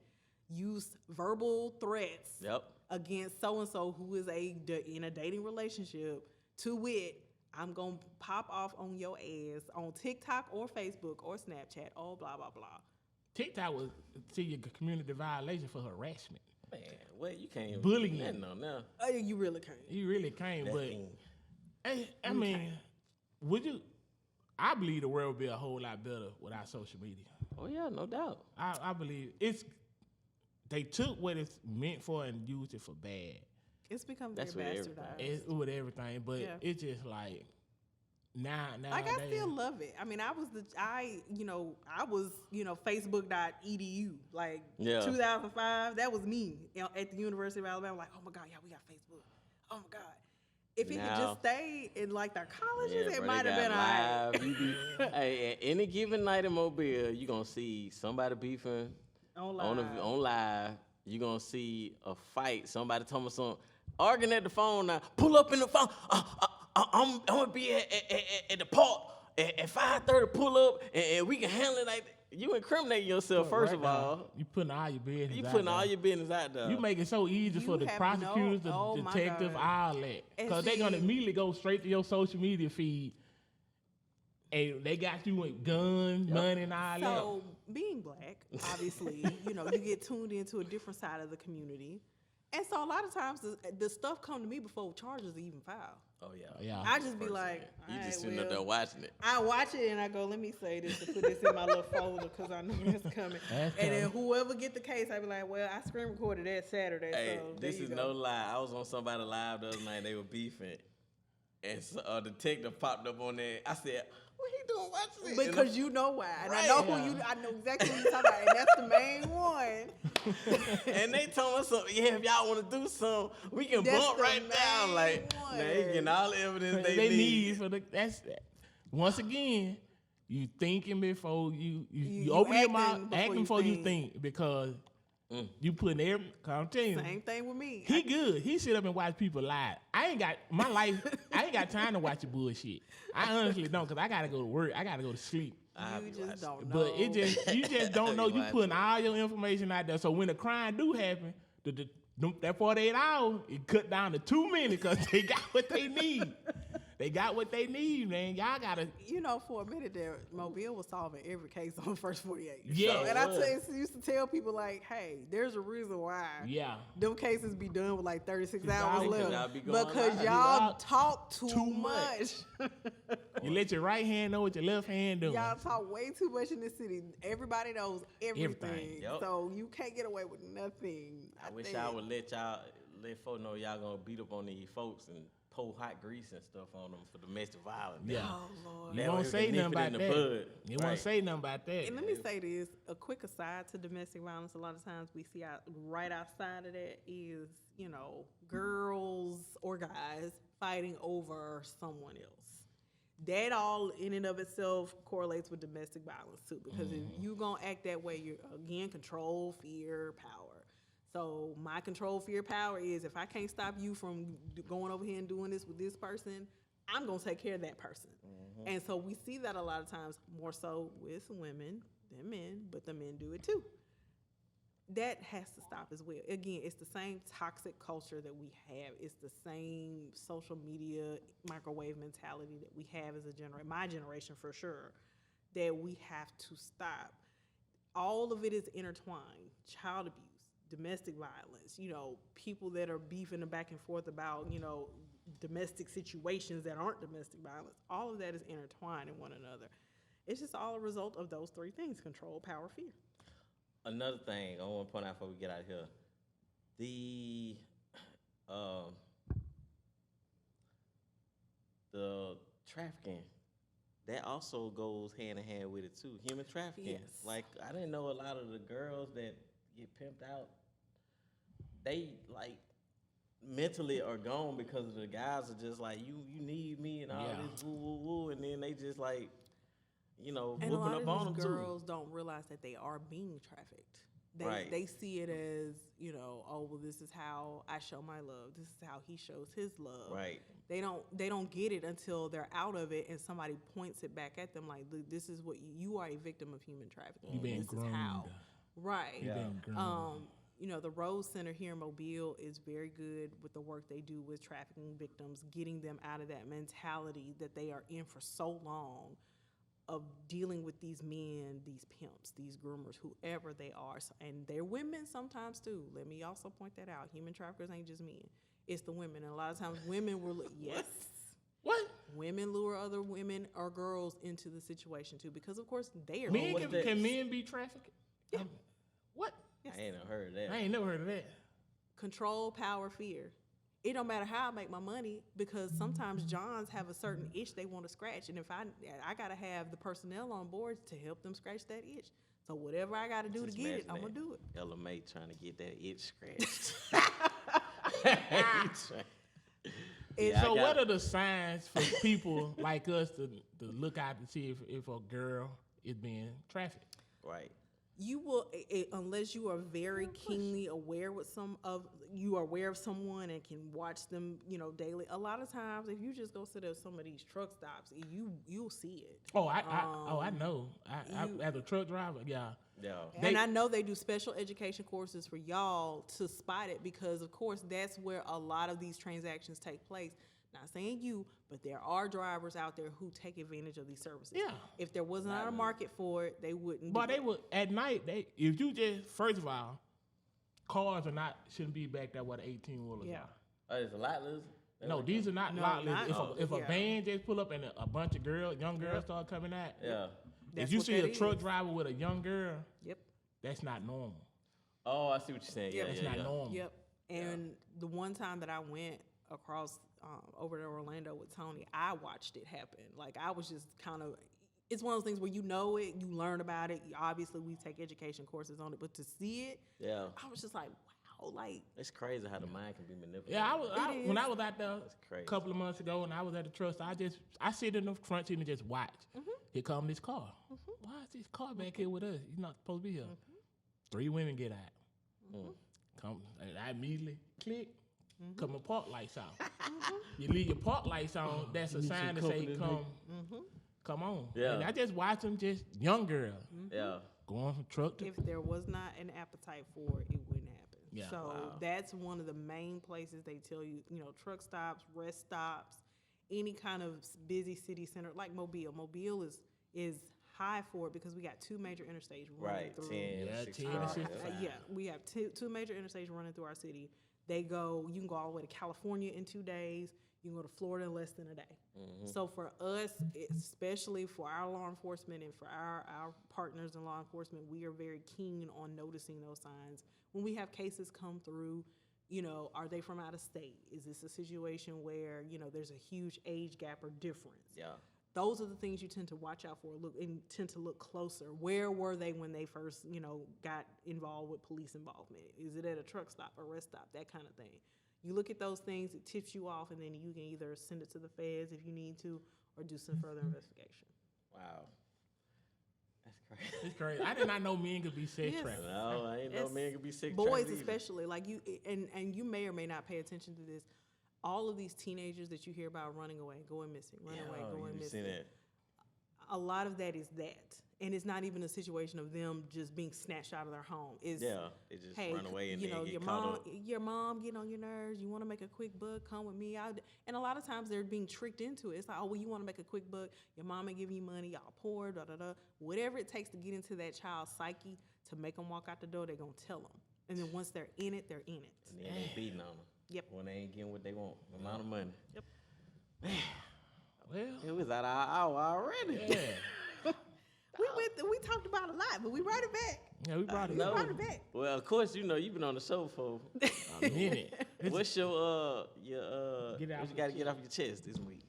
use verbal threats Yep. against so-and-so who is in a dating relationship, to wit, I'm going to pop off on your ass on TikTok or Facebook or Snapchat or blah, blah, blah. TikTok will see your community violation for harassment. Man, what you can't even Bullying. nothing on now. Oh, you really can't. You really can't, That but thing. I mean, would you? I believe the world would be a whole lot better without social media. Oh yeah, no doubt. I believe they took what it's meant for and used it for bad. It's become That's very with bastardized. It's with everything, but Yeah. it's just like now. Like, I still love it. I mean, I was Facebook.edu, like Yeah. 2005. That was me at the University of Alabama. Like, oh my God, yeah, we got Facebook. Oh my God. If it had Now- just stayed in like their colleges, Yeah, it bro, might they have been all got live. You be- hey, at any given night in Mobile, you gonna see somebody beefing on on live. on live. You gonna see a fight. Somebody told me something. Arguing at the phone now. Pull up in the phone. I'm gonna be at the park at 5:30. Pull up and we can handle it like that. You incriminating yourself first of all. You putting all your business. You out putting there. all your business out there. You make it so easy for You the have prosecutors, oh the my detectives, God. all that. And Because they're going to see- immediately go straight to your social media feed. And they got you with guns, money, and all So, being black, obviously, you get tuned into a different side of the community. And so a lot of times the stuff come to me before charges are even filed. Oh yeah. that. Yeah. I just be like, You "Alright, just sitting up well." there watching it. I watch it and I go, let me say this and put this in my little folder because I know that's coming. That's And then coming. whoever get the case, I be like, well, I screen recorded that Saturday. Hey, so there this you is go. no lie. I was on somebody live the other night. They were beefing, and so, a detective popped up on there. I said, "What he doing watching it?" And Because you know why. And I Right. know Yeah. I know exactly what you're talking about. And that's the main one. And they told us, so, yeah, if y'all want to do something, we can That's bump the right down. main Like, one. they getting all the evidence They need for that's that. Once again, you thinking before you You open your acting mouth, before acting you before you think. think because you putting every. Cause I'm telling you, Same thing with me. he good. He sit up and watch people lie. I ain't got my life. I ain't got time to watch your bullshit. I honestly don't, cause I gotta go to work. I gotta go to sleep. You just don't know. But you just don't know. You watch putting all your information out there. So when a crime do happen, that 48 hours it cut down to 2 minutes because they got what they need. They got what they need, man. Y'all gotta. You know, for a minute there, Mobile was solving every case on First 48. Yeah, So, it and I was. used to tell people like, hey, there's a reason why. Yeah. Them cases be done with like 36 hours hours Because left. y'all be going Because live. y'all Y'all talk too too much. You let your right hand know what your left hand doing. Y'all talk way too much in this city. Everybody knows everything. Everything. Yup. So you can't get away with nothing. I wish think. I would let folks know y'all gonna beat up on these folks and pour hot grease and stuff on them for domestic violence. Yeah. Oh, Lord. You That won't way we say can nothing nip it about in the that. bud. You won't Right. say nothing about that. And let me say this, a quick aside to domestic violence, a lot of times we see right outside of that is, you know, girls or guys fighting over someone else. That all in and of itself correlates with domestic violence too, because if you gonna act that way, you're again control, fear, power. So my control, fear, power is if I can't stop you from going over here and doing this with this person, I'm gonna take care of that person. And so we see that a lot of times more so with women than men, but the men do it too. That has to stop as well. Again, it's the same toxic culture that we have. It's the same social media microwave mentality that we have as a generation, my generation for sure, that we have to stop. All of it is intertwined. Child abuse, domestic violence, you know, people that are beefing back and forth about, you know, domestic situations that aren't domestic violence. All of that is intertwined in one another. It's just all a result of those three things: control, power, fear. Another thing I want to point out before we get out of here, the trafficking, that also goes hand in hand with it too. Human trafficking. Yes. Like I didn't know a lot of the girls that get pimped out, they like mentally are gone because the guys are just like, you need me and all Yeah. this woo woo woo, and then they just like, you know, And a whooping lot up on of them these too. girls don't realize that they are being trafficked. They Right. they see it as, you know, oh well, this is how I show my love. This is how he shows his love. Right. They don't get it until they're out of it and somebody points it back at them like, "Look, this is what you are, a victim of human trafficking. You being this is how." groomed. Right. You been groomed. You know, the Rose Center here in Mobile is very good with the work they do with trafficking victims, getting them out of that mentality that they are in for so long of dealing with these men, these pimps, these groomers, whoever they are. So, and they're women sometimes too. Let me also point that out. Human traffickers ain't just men. It's the women. And a lot of times women will, yes. What? Women lure other women or girls into the situation too, because of course they are. Men what's can, that? can men be trafficked? Yeah. What? I ain't never heard of that. I ain't never heard of that. Control, power, fear. It don't matter how I make my money, because sometimes Johns have a certain itch they want to scratch, and if I gotta have the personnel on board to help them scratch that itch. So whatever I gotta do to Just get it, imagine I'm gonna that. do it. Ella May trying to get that itch scratched. It's- I So got what it. are the signs for people like us to look out to see if a girl is being trafficked? Right. You will, unless you are very keenly aware you are aware of someone and can watch them, you know, daily. A lot of times, if you just go sit at some of these truck stops, you'll see it. Oh, I know. I you- as a truck driver, yeah. Yeah. And I know they do special education courses for y'all to spot it, because of course that's where a lot of these transactions take place. Not saying you, but there are drivers out there who take advantage of these services. Yeah. If there was not a market for it, they wouldn't. But do they it. would at night. If you just first of all, cars shouldn't be back there where the 18-wheelers Yeah. are. Oh, there's a lot less. No, these are not No, lockless. not- If a yeah. van just pull up and a bunch of young girls start coming out, Yeah. That's if you what see a that truck is. driver with a young girl, Yep. that's not normal. Oh, I see what you're saying. Yeah, That's yeah, not yeah. normal. Yep. And the one time that I went across over to Orlando with Tony, I watched it happen. Like, I was just kind of, it's one of those things where you know it, you learn about it. Obviously, we take education courses on it, but to see it, Yeah. I was just like, wow, like, It's crazy how the mind can be manipulated. Yeah, when I is. was out there crazy. a couple of months ago and I was at the truck stop, I sit in the front seat and just watch. Mm-hmm. Here come this car. Why is this car back here with us? He's not supposed to be here. 3 women get out. Come, and I immediately click. Come my park lights out. You leave your park lights on. That's a need sign to some say company, come on. Yeah. And I just watch them, just young girl Yeah. going from truck to if there was not an appetite for it, it wouldn't happen. Yeah. So that's one of the main places they tell you, you know, truck stops, rest stops, any kind of busy city center like Mobile. Mobile is high for it because we got two major interstates running Right, through. 10, Yeah, 65. 10 and Uh, 65. yeah, we have two major interstates running through our city. You can go all the way to California in 2 days. You can go to Florida in less than a day. So for us, especially for our law enforcement and for our partners in law enforcement, we are very keen on noticing those signs. When we have cases come through, are they from out of state? Is this a situation where, there's a huge age gap or difference? Yeah. Those are the things you tend to watch out for, tend to look closer. Where were they when they first, got involved with police involvement? Is it at a truck stop, a rest stop, that kind of thing? You look at those things, it tips you off, and then you can either send it to the feds if you need to, or do some further investigation. Wow. That's crazy. It's crazy. I did not know men could be sex Yes. trafficked. No, I ain't know Yes. man could be sick. Boys especially, like you, and you may or may not pay attention to this. All of these teenagers that you hear about running away, going missing, running away, going missing. That. A lot of that is that. And it's not even a situation of them just being snatched out of their home. It's, Yeah, they just hey, run away and you then know, get your caught mom, up. your mom getting on your nerves. You want to make a quick buck? Come with me. And a lot of times they're being tricked into it. It's like, oh, well, you want to make a quick buck? Your mama giving you money. Y'all poor. Da da da. Whatever it takes to get into that child's psyche to make them walk out the door, they're gonna tell them. And then once they're in it, they're in it. And then they beating on them. Yep. When they ain't getting what they want, a amount of money. Well, It was at our hour already. yeah. We talked about a lot, but we brought it back. Yeah, we brought it No. up Brought it back. Well, of course, you've been on the show for a minute. what's your Get what it off you your got to get off your chest this week?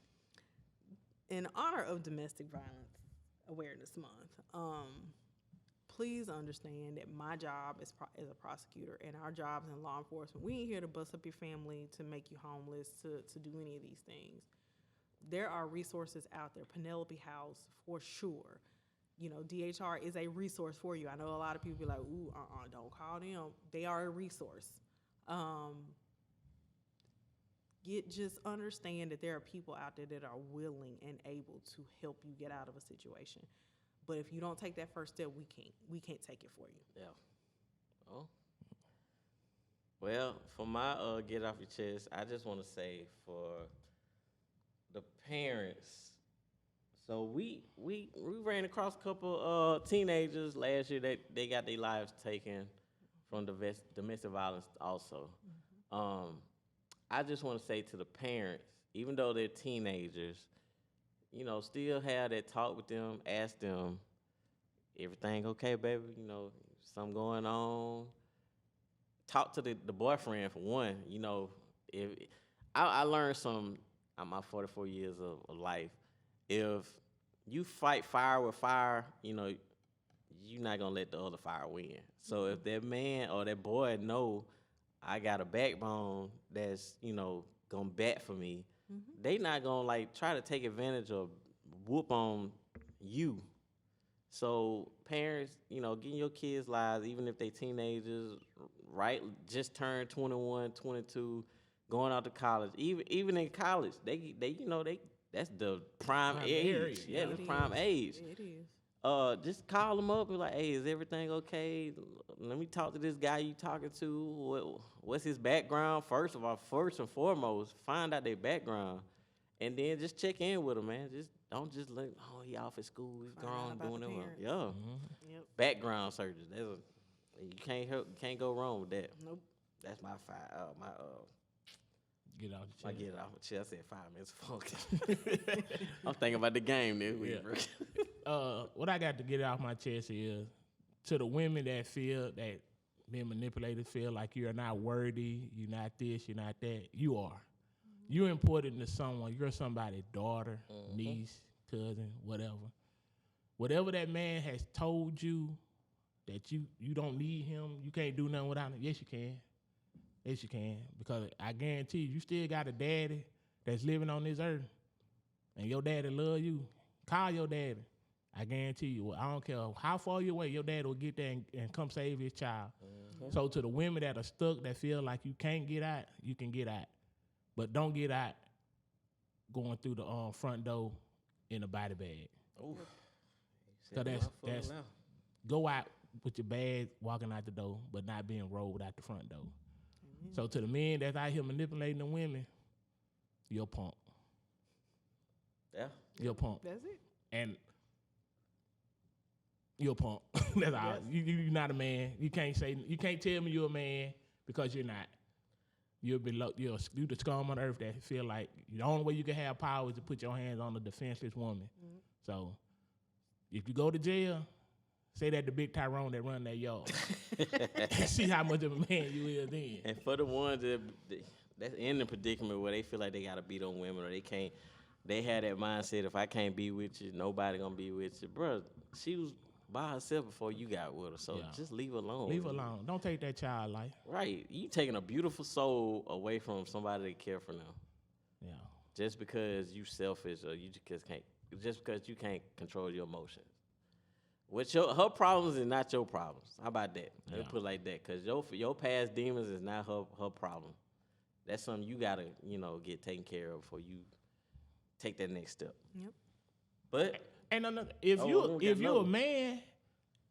In honor of Domestic Violence Awareness Month, please understand that my job as a prosecutor and our jobs in law enforcement, we ain't here to bust up your family, to make you homeless, to do any of these things. There are resources out there. Penelope House, for sure. You know, DHR is a resource for you. I know a lot of people be like, ooh, don't call them. They are a resource. Just understand that there are people out there that are willing and able to help you get out of a situation. But if you don't take that first step, we can't take it for you. Yeah. Oh. Well, for my get off your chest, I just want to say for the parents. So we ran across a couple teenagers last year that they got their lives taken from domestic violence also. I just want to say to the parents, even though they're teenagers, you know, still have that talk with them, ask them, everything okay, baby? You know, something going on? Talk to the boyfriend for one. You know, if I learned some on my 44 years of life. If you fight fire with fire, you know, you're not gonna let the other fire win. So if that man or that boy know I got a backbone that's, you know, gonna bat for me, they not gonna like try to take advantage or whoop on you. So parents, you know, getting your kids' lives, even if they teenagers, right, just turned 21, 22, going out to college. Even in college, they you know, that's the prime age. age. Yeah, It the prime is. age. It is. Just call them up and like, hey, is everything okay? Let me talk to this guy you talking to. What's his background? First and foremost, find out their background, and then just check in with them, man. Just don't just let, oh, he off at school, he's Find out grown, about doing the it. parents. Yeah, Yep. background searches. You can't go wrong with that. Nope. That's my Get out I the chest. get it off my chest. I said 5 minutes funky. I'm thinking about the game this week, Yeah. bro. What I got to get off my chest is to the women that feel that being manipulated, feel like you're not worthy, you're not this, you're not that. You are. You're important to someone. You're somebody's daughter, niece, cousin, whatever. Whatever that man has told you that you don't need him, you can't do nothing without him. Yes, you can. Yes, you can. Because I guarantee you still got a daddy that's living on this earth. And your daddy love you. Call your daddy. I guarantee you. I don't care how far you away, your daddy will get there and come save his child. So to the women that are stuck, that feel like you can't get out, you can get out. But don't get out going through the front door in a body bag. Oof. So that's go out with your bag walking out the door, but not being rolled out the front door. So to the men that's out here manipulating the women, you're a punk. Yeah. You're a punk. That's it. And you're a punk. That's all. You're not a man. You can't tell me you're a man because you're not. You're the scum on earth that feel like the only way you can have power is to put your hands on a defenseless woman. Mm-hmm. So if you go to jail, say that the big Tyrone that run that yard. See how much of a man you is then. And for the ones that's in the predicament where they feel like they gotta beat on women or they can't, they had that mindset, if I can't be with you, nobody gonna be with you. Bro, she was by herself before you got with her, so Yeah. just leave her alone. Leave her alone. Don't take that child life. Right. You taking a beautiful soul away from somebody that care for them. Yeah. Just because you selfish or just because you can't control your emotions. Her problems is not your problems. How about that? Let me Yeah. put it like that. Because your past demons is not her problem. That's something you gotta, get taken care of before you take that next step. Yep. But And another, if Oh, we you're don't got a another. man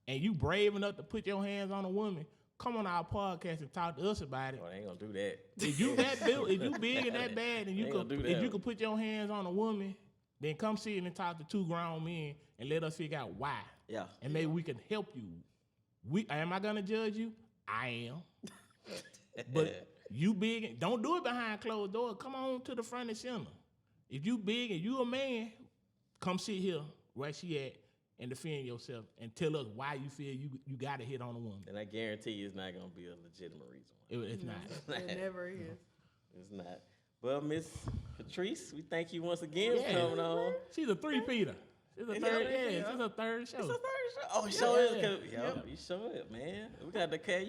and you brave enough to put your hands on a woman, come on our podcast and talk to us about it. they ain't gonna do that. If you that built, if you big and that bad, and you They could, gonna do if that. you could put your hands on a woman, then come sit and talk to two grown men and let us figure out why, Yeah. and maybe we can help you. Am I gonna judge you? I am. But you big, and don't do it behind closed doors. Come on to the front and center. If you big and you a man, come sit here where she at and defend yourself and tell us why you feel you got to hit on a woman. And I guarantee you it's not gonna be a legitimate reason. It's not. It never is. It's not. Well, Miss Patrice, we thank you once again Yeah. for coming on. She's a three-peater. She's a Is third. that- Yeah, yeah. she's a third show. It's a third show. Oh, show it. Yeah. You show it, man. We got to care.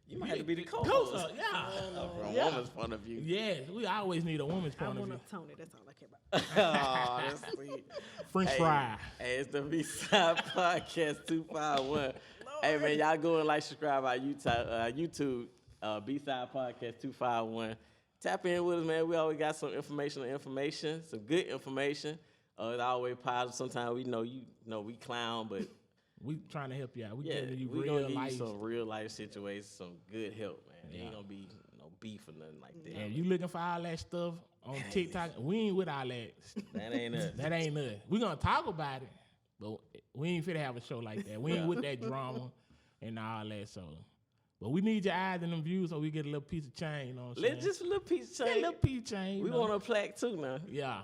You might have to be the Coach, co-host. yeah. From a Yeah. woman's point of view. Yes, we always need a woman's I point of want view. a Tony. That's all I care about. Oh, that's sweet. French fry. Hey, it's the B-Side Podcast 251. Hey, man, y'all go and subscribe our YouTube B-Side Podcast 251. Tap in with us, man. We always got some information, some good information. It's always positive. Sometimes we we clown, but We trying to help you out. We yeah, giving you we real gonna give you life. some real life situations, some good help, man. Yeah. Ain't gonna be no beef or nothing like that. And you looking for all that stuff on TikTok? We ain't with all that. That ain't us. That ain't us. We gonna talk about it, but we ain't fit to have a show like that. We ain't with that drama and all that. So, but we need your eyes and them views so we get a little piece of change. You know what I'm saying? Just a little piece of Yeah, a change. little piece of change. We you know? want a plaque too now. Yeah.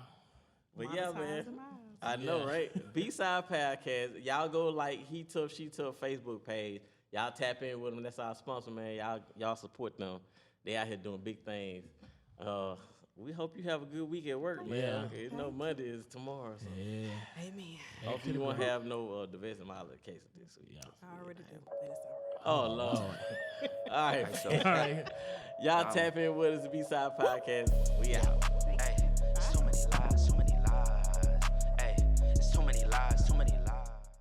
But yeah, man. Monetize them eyes. I know, Yeah. right? B-Side Podcast. Y'all go He Tough, She Tough Facebook page. Y'all tap in with them. That's our sponsor, man. Y'all support them. They out here doing big things. We hope you have a good week at work, man. Yeah. It's no Monday is tomorrow. So Yeah. Amen. hopefully you won't have no domestic violence cases this week. Yeah. I already do. But it's all right. Oh, Lord. All right. All right. Y'all tap in with us, the B-Side Podcast. We out.